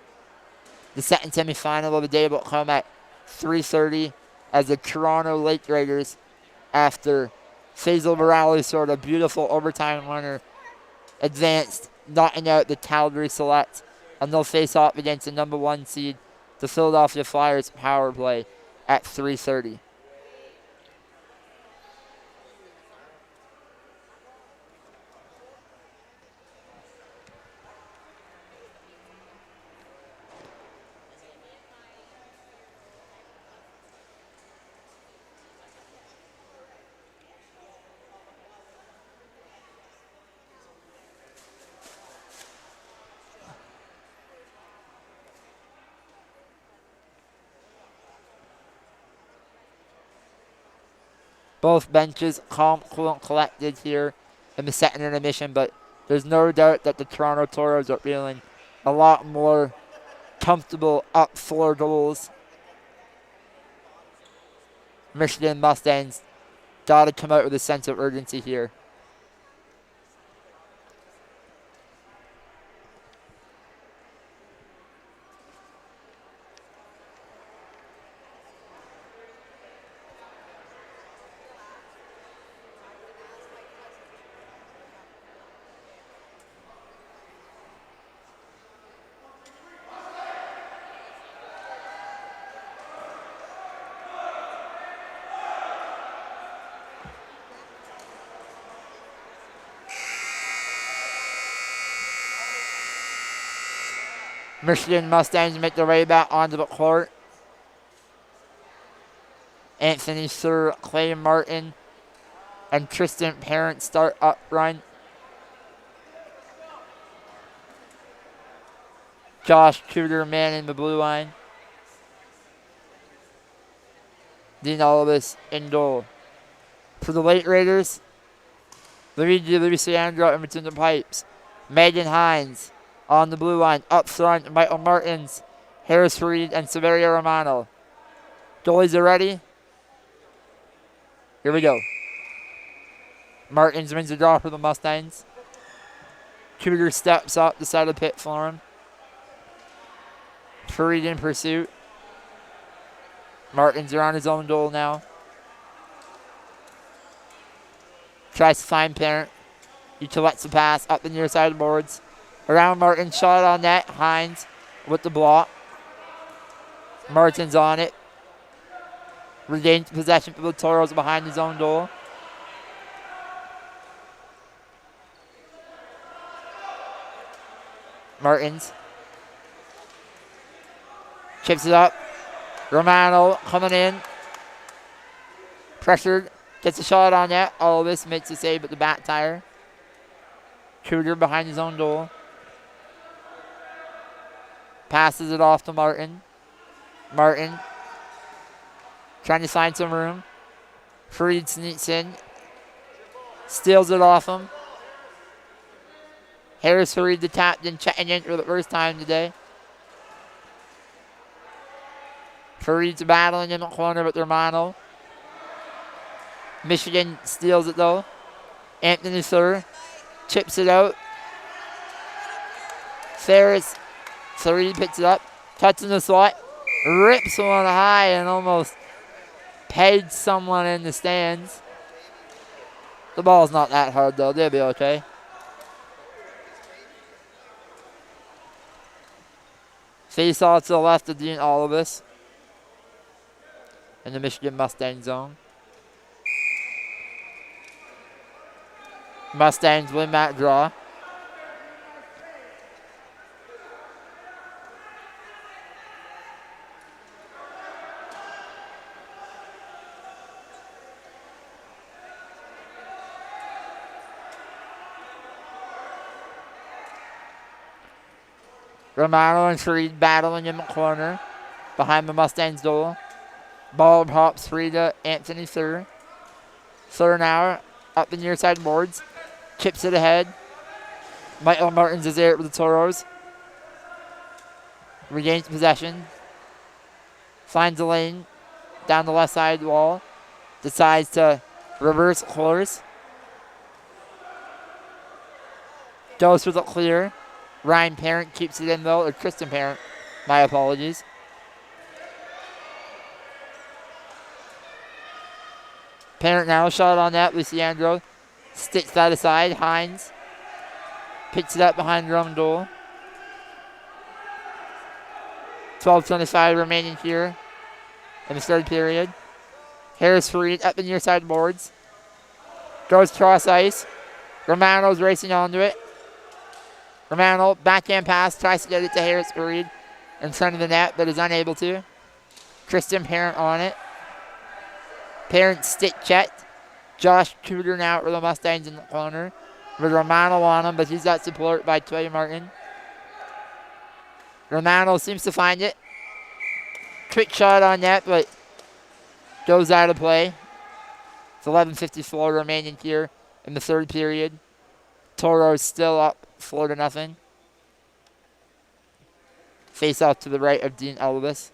The second semifinal of the day will come at 3:30 as the Toronto Lake Raiders, after Faisal Morales scored a beautiful overtime winner, advanced, knocking out the Calgary Select, and they'll face off against the number 1 seed, the Philadelphia Flyers power play at 3:30. Both benches calm, cool, and collected here in the second intermission, but there's no doubt that the Toronto Toros are feeling a lot more comfortable up 4 goals. Michigan Mustangs got to come out with a sense of urgency here. Michigan Mustangs make their way back onto the court. Anthony Sir, Clay Martin, and Tristan Parent start up front. Josh Tudor manning the blue line. Dean Olivas in goal. For the Lake Raiders, Luigi Luciandro in between the pipes. Megan Hines on the blue line. Up front, Michael Martins, Harris Reed, and Severio Romano. Goalies are ready. Here we go. Martins wins the draw for the Mustangs. Tudor steps up the side of the pit for him. Fareed in pursuit. Martins around his own goal now. Tries to find Parent. He collects the pass up the near side of the boards. Around Martin, shot on net. Hines with the block. Martin's on it. Regains possession for the Toros behind his own goal. Martins chips it up. Romano coming in. Pressured. Gets a shot on net. All of this makes a save at the back tire. Tudor behind his own goal. Passes it off to Martin. Martin trying to find some room. Fareed sneaks in. Steals it off him. Harris Fareed, the captain, checking in for the first time today. Fareed's battling in the corner with Romano. Michigan steals it though. Anthony Sir chips it out. Ferris, Fareed picks it up. Cuts in the slot. Rips one high and almost pegged someone in the stands. The ball's not that hard though. They'll be okay. Face off to the left of Dean Olivas in the Michigan Mustang zone. Mustangs win that draw. Romano and Fareed battling in the corner. behind the Mustangs goal. Ball hops free to Anthony Thur. Thur now up the near side boards. Chips it ahead. Michael Martins is there with the Toros. Regains possession. Finds a lane down the left side wall. Decides to reverse course. Goes with it clear. Ryan Parent keeps it in though, or Kristen Parent. My apologies. Parent now shot on that. Luciandro sticks that aside. Hines picks it up behind her own goal. 12:25 remaining here in the third period. Harris Fareed up the near side boards. Goes cross ice. Romano's racing onto it. Romano, backhand pass, tries to get it to Harris Fareed in front of the net, but is unable to. Kristen Parent on it. Parent stick checked. Josh Tudor now for the Mustangs in the corner. With Romano on him, but he's got support by Toy Martin. Romano seems to find it. Quick shot on net, but goes out of play. It's 11:54 remaining here in the third period. Toros still up 4-0. Face off to the right of Dean Elvis.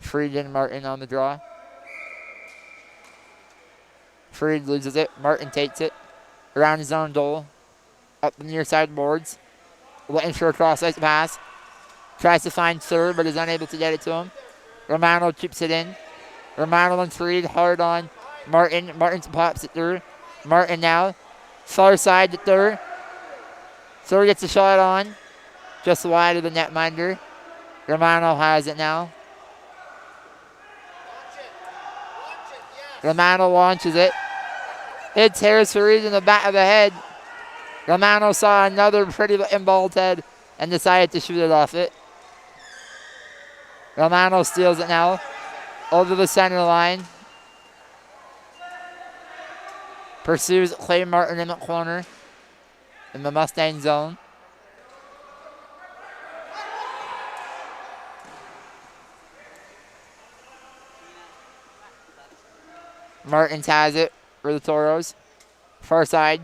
Freed Martin on the draw. Freed loses it. Martin takes it around his own goal. Up the near side boards. Looking for a cross ice pass. Tries to find third, but is unable to get it to him. Romano chips it in. Romano and Freed hard on Martin. Martin pops it through. Martin now. Far side to third. Third gets a shot on. Just wide of the netminder. Romano has it now. Romano launches it. Hits Harris Fareed in the back of the head. Romano saw another pretty looking bald head and decided to shoot it off it. Romano steals it now. Over the center line. Pursues Clay Martin in the corner. In the Mustang zone. Martins has it for the Toros. Far side.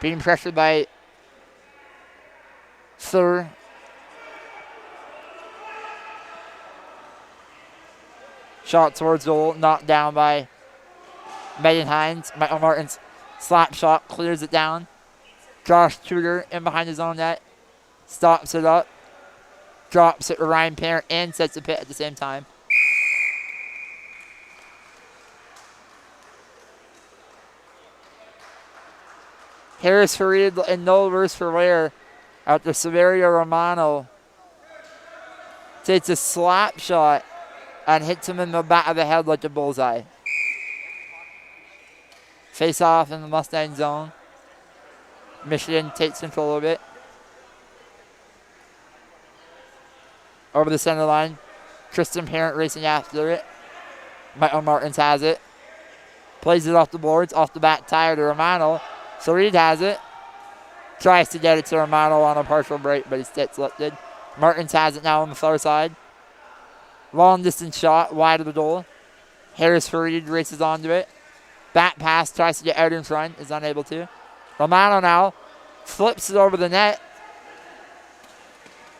Being pressured by Thur. Shot towards goal, knocked down by Megan Hines. Michael Martin's slap shot clears it down. Josh Tudor in behind his own net. Stops it up. Drops it to Ryan Parent and sets a pit at the same time. Harris Fareed in no worse for wear after Severio Romano takes a slap shot and hits him in the back of the head like a bullseye. Face off in the Mustang zone. Michigan takes control of it. Over the center line. Kristen Parent racing after it. Michael Martins has it. Plays it off the boards, off the back tire to Romano. Fareed has it. Tries to get it to Romano on a partial break, but he gets lifted. Martins has it now on the far side. Long distance shot, wide of the goal. Harris Fareed races onto it. Back pass, tries to get out in front, is unable to. Romano now flips it over the net.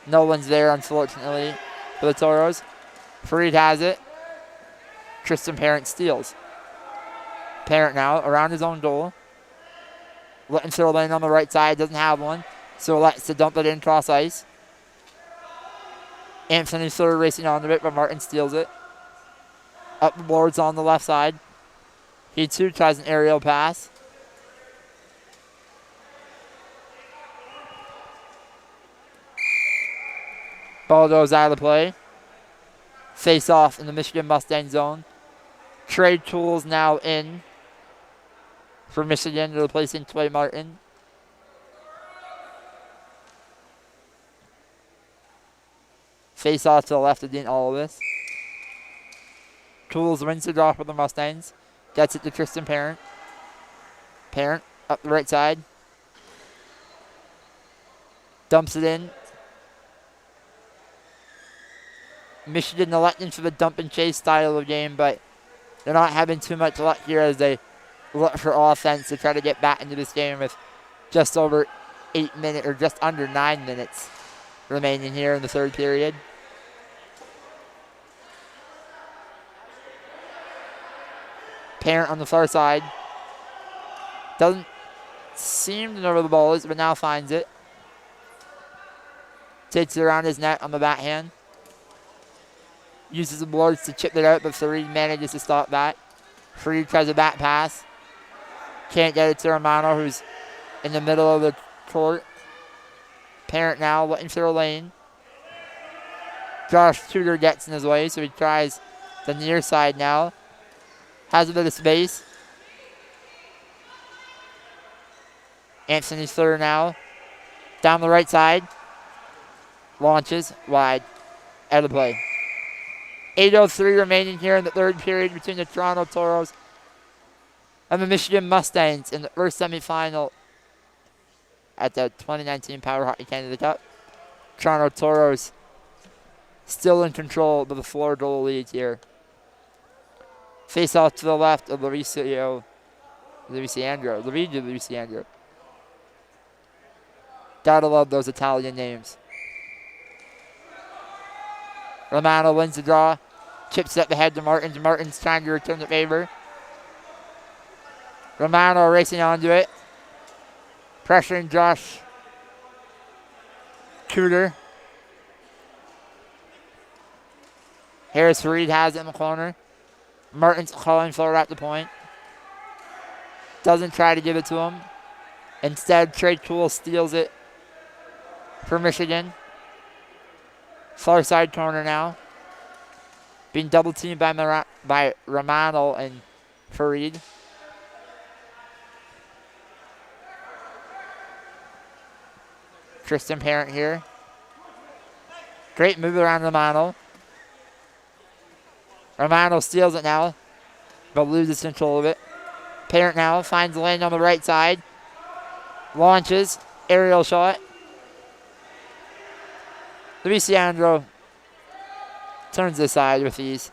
No one's there, unfortunately, for the Toros. Fareed has it. Kristen Parent steals. Parent now around his own goal. Letting throw lane on the right side, doesn't have one. So likes to dump it in cross ice. Anthony Thur racing onto it, but Martin steals it. Up the boards on the left side. He too tries an aerial pass. Ball goes out of play. Face off in the Michigan Mustang zone. Trade tools now in for Michigan, replacing Clay Martin. Face off to the left of Dean Olvis. Tools wins the draw for the Mustangs. Gets it to Kristen Parent. Parent up the right side. Dumps it in. Michigan electing for the dump and chase style of game, but they're not having too much luck here as they look for offense to try to get back into this game with just over 8 minutes, or just under 9 minutes remaining here in the third period. Parent on the far side. Doesn't seem to know where the ball is, but now finds it. Takes it around his net on the backhand. Uses the boards to chip it out, but Fareed manages to stop that. Fareed tries a back pass. Can't get it to Romano, who's in the middle of the court. Parent now looking for a lane. Josh Tudor gets in his way, so he tries the near side now. Has a bit of space. Anthony Thur now. Down the right side. Launches wide. Out of play. 8:03 remaining here in the third period between the Toronto Toros and the Michigan Mustangs in the first semifinal at the 2019 PowerHockey Canada Cup. Toronto Toros still in control of the 4-goal lead here. Face off to the left of Luigi Luciandro. Gotta love those Italian names. Romano wins the draw. Chips it up ahead to Martins. Martins trying to return the favor. Romano racing onto it. Pressuring Josh Tudor. Harris Fareed has it in the corner. Martins calling for it at the point. Doesn't try to give it to him. Instead, Trey Toole steals it for Michigan. Far side corner now. Being double teamed by Romano and Fareed. Tristan Parent here. Great move around Romano. Romano steals it now, but loses control of it. Parent now finds the lane on the right side. Launches. Aerial shot. Luciandro turns aside with ease.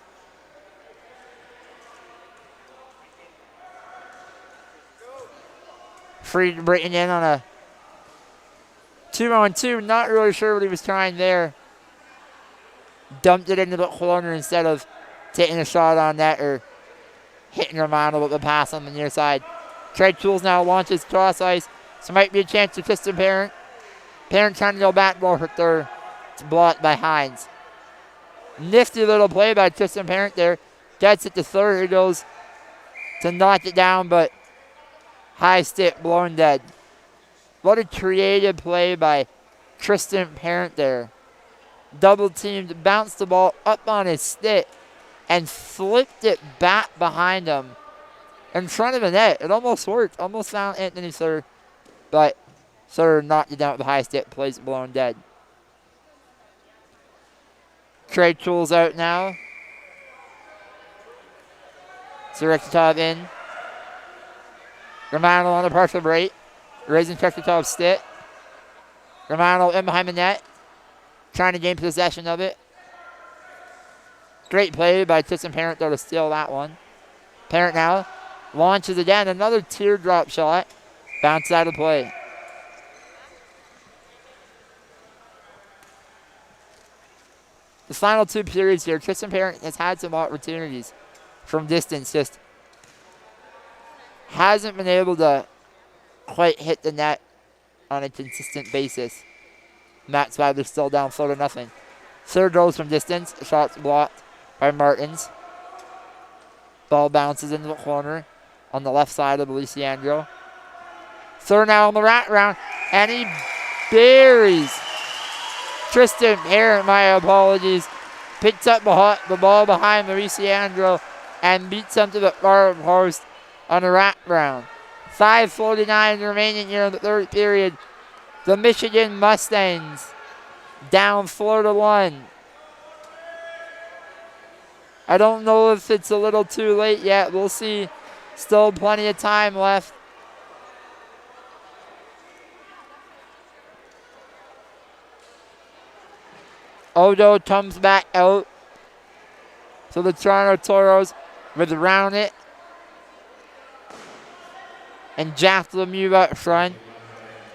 Fareed breaking in on a 2-on-2. Not really sure what he was trying there. Dumped it into the corner instead of taking a shot on net or hitting Romano with a pass on the near side. Trey Tools now launches cross ice. So might be a chance to Tristan Parent. Parent trying to go back ball for third. It's blocked by Hines. Nifty little play by Tristan Parent there. Gets it to third. He goes to knock it down, but high stick blown dead. What a creative play by Tristan Parent there. Double teamed, bounced the ball up on his stick, and flipped it back behind him in front of the net. It almost worked. Almost found Anthony Thur, but Thur knocked it down with the high stick, plays it blown dead. Trey Tools out now. Zerekatov in. Romano on the partial break. Raising Trechatov's stick. Romano in behind the net. Trying to gain possession of it. Great play by Tristan Parent, though, to steal that one. Parent now launches again. Another teardrop shot. Bounce out of play. The final two periods here, Tristan Parent has had some opportunities from distance. Just hasn't been able to quite hit the net on a consistent basis. And that's why they're still down 4-0. Third goes from distance. Shots blocked by Martins. Ball bounces into the corner on the left side of Luciandro. Third now on the wraparound, and he buries Tristan Parent, my apologies. Picks up the ball behind Luciandro and beats him to the far post on a wraparound. 5:49 remaining here in the third period. The Michigan Mustangs down 4-1. I don't know if it's a little too late yet. We'll see. Still plenty of time left. Odo comes back out So the Toronto Toros with Round It and Jack Lemieux up front.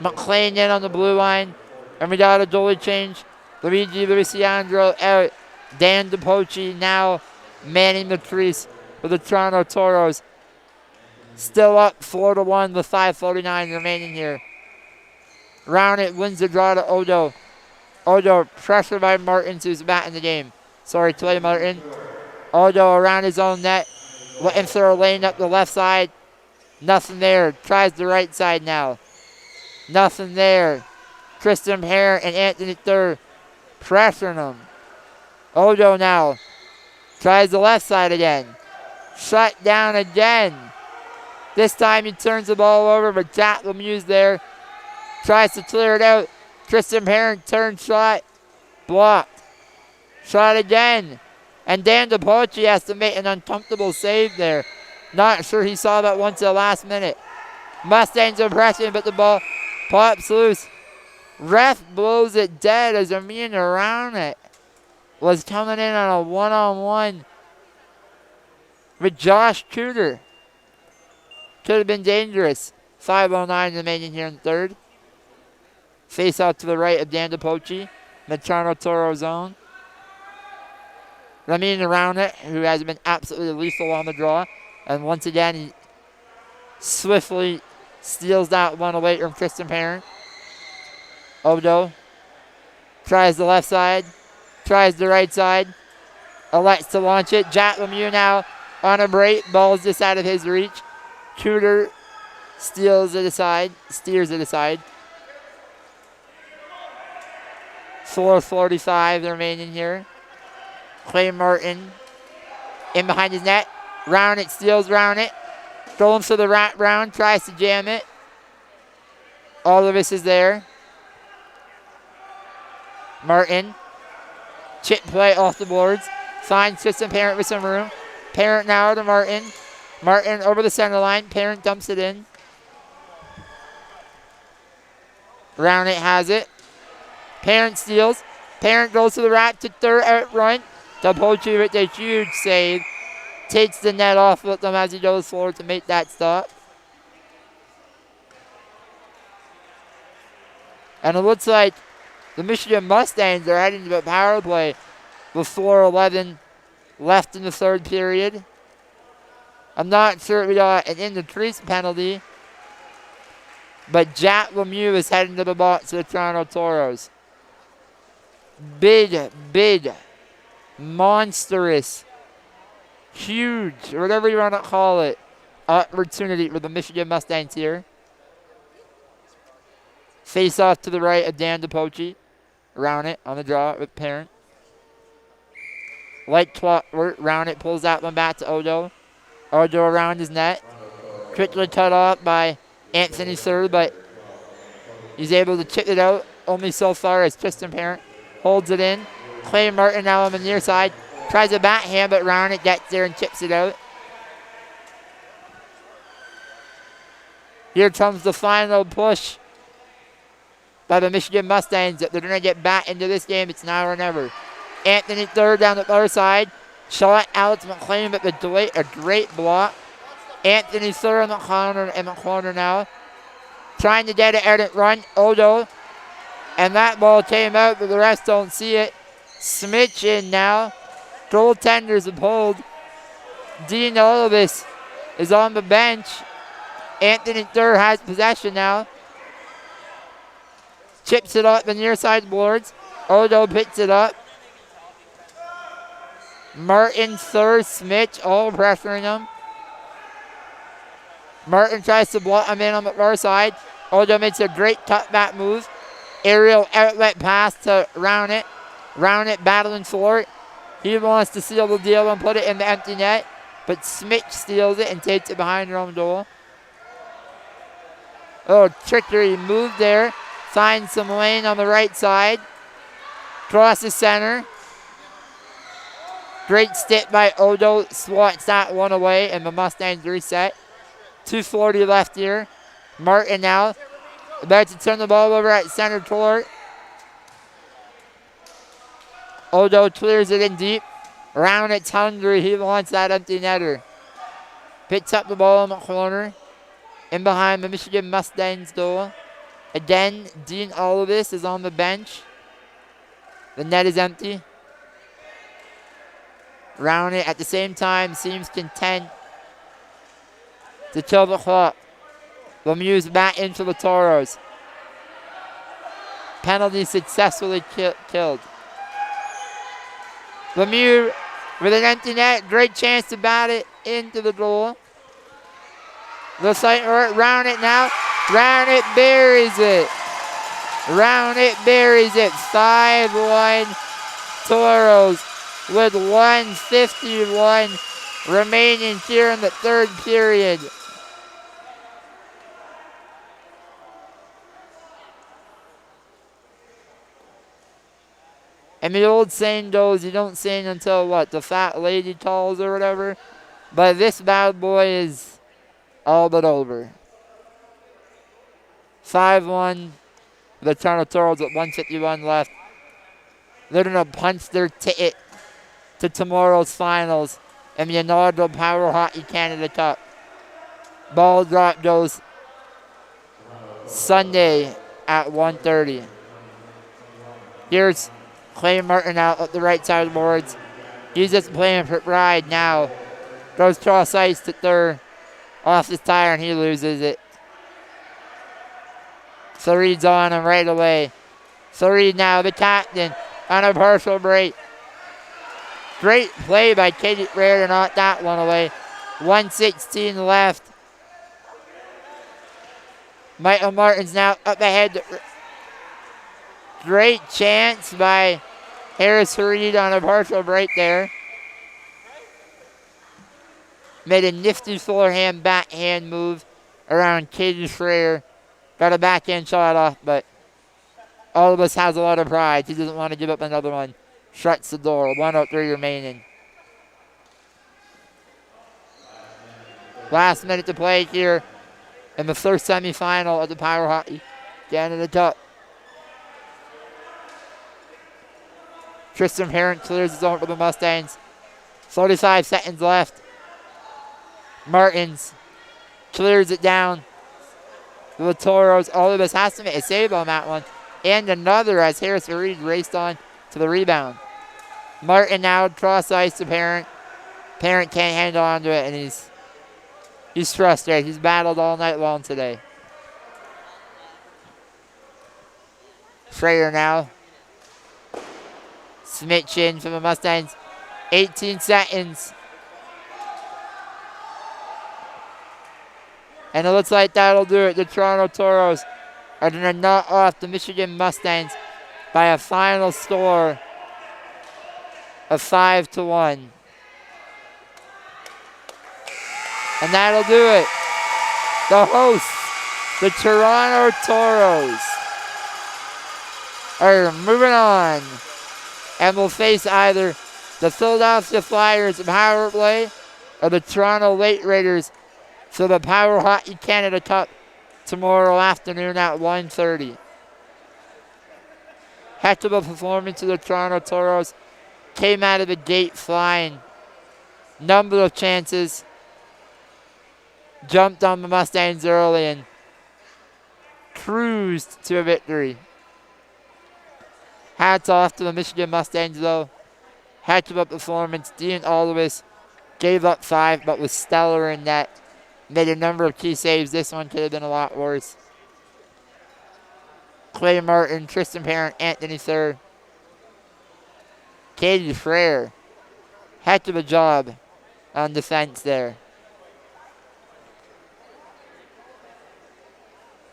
McLean in on the blue line. And we got a goalie change. Luigi Luciandro out. Dan DePochi now manning the crease for the Toronto Toros. Still up 4-1 with 5:49 remaining here. Round It wins the draw to Odo. Odo pressured by Martins, who's back in the game. Sorry, Clay Martin. Odo around his own net. Looking for a lane up the left side. Nothing there. Tries the right side now. Nothing there. Tristan Hare and Anthony Thur pressuring him. Odo now tries the left side again. Shut down again. This time he turns the ball over, but Jack Lemieux's there. Tries to clear it out. Tristan Hare turn shot. Blocked. Shot again. And Dan DePochi has to make an uncomfortable save there. Not sure he saw that once at the last minute. Mustangs are pressing, but the ball pops loose. Ref blows it dead as Amin around it was coming in on a one-on-one with Josh Cooter. Could have been dangerous. 5:09 remaining here in third. Face out to the right of Dan DePochi. The Toronto Toro zone. Ramin around it, who has been absolutely lethal on the draw. And once again, he swiftly steals that one away from Tristan Parent. Odo tries the left side, tries the right side, elects to launch it. Jack Lemieux now on a break, ball's just out of his reach. Cooter steers it aside. 4:45 remaining here. Clay Martin in behind his net. Round It steals Round It. Going for the wrap round, tries to jam it. All of this is there. Martin. Chip play off the boards. Finds Tristan Parent with some room. Parent now to Martin. Martin over the center line. Parent dumps it in. Round It has it. Parent steals. Parent goes to the rack to third out front. DePochi with a huge save. Takes the net off with them as he goes forward to make that stop. And it looks like the Michigan Mustangs are heading to a power play with 4:11 left in the third period. I'm not sure if we got an in the crease penalty, but Jack Lemieux is heading to the box to the Toronto Toros. Big, monstrous, huge, or whatever you want to call it, opportunity for the Michigan Mustangs here. Face off to the right of Dan DePochi. Round It on the draw with Parent. Like clockwork, Round It pulls that one back to Odo. Odo around his net. Quickly cut off by Anthony Thur, but he's able to chip it out only so far as Tristan Parent holds it in. Clay Martin now on the near side. Tries a backhand, but Round It gets there and chips it out. Here comes the final push by the Michigan Mustangs. If they're going to get back into this game, it's now or never. Anthony Thur down the other side. Shot Alex McLean, but a great block. Anthony Thur in the corner now. Trying to get it out at run. Odo. And that ball came out, but the rest don't see it. Smith in now. Goaltenders have pulled. Dean Olivas is on the bench. Anthony Thur has possession now. Chips it up the near side boards. Odo picks it up. Martin, Thur, Smith all pressuring him. Martin tries to block him in on the far side. Odo makes a great cutback move. Aerial outlet pass to Round It. Round It battling for it. He wants to seal the deal and put it in the empty net. But Smith steals it and takes it behind her own goal. Oh, trickery move there. Finds some lane on the right side. Crosses center. Great stick by Odo. Swats that one away, and the Mustangs reset. 2:40 left here. Martin now about to turn the ball over at center court. Odo clears it in deep. Around it's hungry. He wants that empty netter. Picks up the ball in the corner. In behind the Michigan Mustangs goal. Again, Dean Olivis is on the bench. The net is empty. Around it at the same time seems content to kill the clock. Lemieux's back into the Toros. Penalty successfully killed. Lemieux with an empty net. Great chance to bat it into the goal. Looks like around it now. Round it buries it. Round it buries it. 5-1 Toros with 1:51 remaining here in the third period. And the old saying goes, you don't sing until what, the fat lady calls or whatever. But this bad boy is all but over. 5-1, the Toronto Toros with 1:51 left. They're going to punch their ticket to tomorrow's finals in the inaugural PowerHockey Canada Cup. Ball drop goes Sunday at 1:30. Here's Clay Martin out at the right side of the boards. He's just playing for pride now. Goes cross ice to third. Off his tire and he loses it. Sareed's on him right away. Sareed now the captain on a partial break. Great play by Katie Frere to knock that one away. 1:16 left. Michael Martin's now up ahead. Great chance by Harris Reed on a partial break there. Made a nifty forehand backhand move around Katie Frere. Got a backhand shot off, but all of us has a lot of pride. He doesn't want to give up another one. Shuts the door. 1:03 remaining. Last minute to play here in the first semifinal of the PowerHockey Canada Cup. Tristan Parent clears his zone for the Mustangs. 45 seconds left. Martins clears it down. The Toros, Olivas has to make a save on that one. And another as Harris Reed raced on to the rebound. Martin now cross ice to Parent. Parent can't hang on to it, and he's frustrated. He's battled all night long today. Frayer now. Smith in for the Mustangs. 18 seconds. And it looks like that'll do it. The Toronto Toros are going to knock off the Michigan Mustangs by a final score of 5-1. And that'll do it. The hosts, the Toronto Toros, are moving on and will face either the Philadelphia Flyers in power play or the Toronto Late Raiders for the PowerHockey Canada Cup tomorrow afternoon at 1:30. Heck of a performance of the Toronto Toros. Came out of the gate flying. Number of chances. Jumped on the Mustangs early and cruised to a victory. Hats off to the Michigan Mustangs though. Heck of a performance. Dean Olivis gave up 5 but was stellar in net. Made a number of key saves. This one could have been a lot worse. Clay Martin, Tristan Parent, Anthony Third. Katie Frere. Heck of a job on defense there.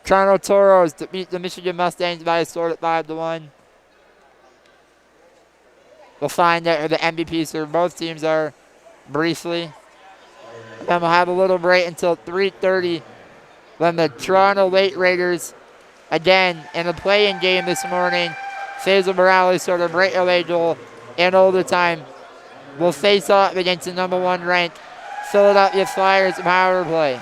Toronto Toros to beat the Michigan Mustangs by a score at 5-1. We'll find out who the MVPs for both teams are briefly. Then we'll have a little break until 3:30 when the Toronto Late Raiders, again, in a play-in game this morning, Faisal Morales sort of breakaway goal in overtime, will face off against the number 1 ranked Philadelphia Flyers power play.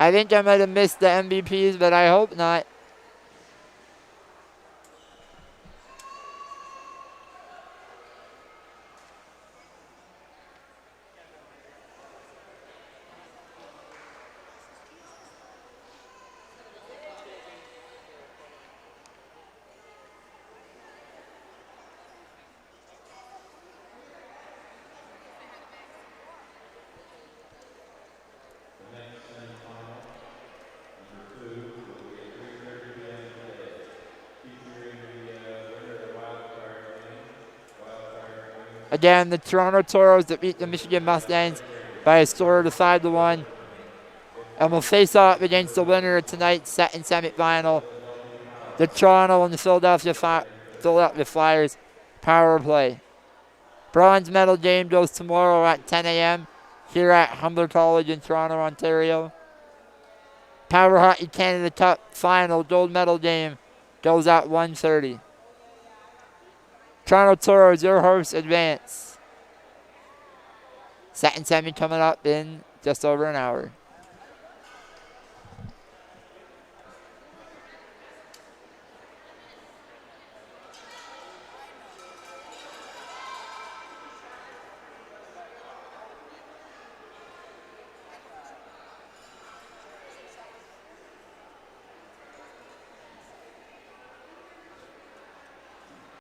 I think I might have missed the MVPs, but I hope not. Again, the Toronto Toros that beat the Michigan Mustangs by a score of 5-1. And will face off against the winner of tonight's second semifinal, the Toronto and the Philadelphia Flyers power play. Bronze medal game goes tomorrow at 10 a.m. here at Humber College in Toronto, Ontario. PowerHockey Canada Cup final gold medal game goes at 1:30. Toronto Toros, your hosts, advance. Second semi coming up in just over an hour.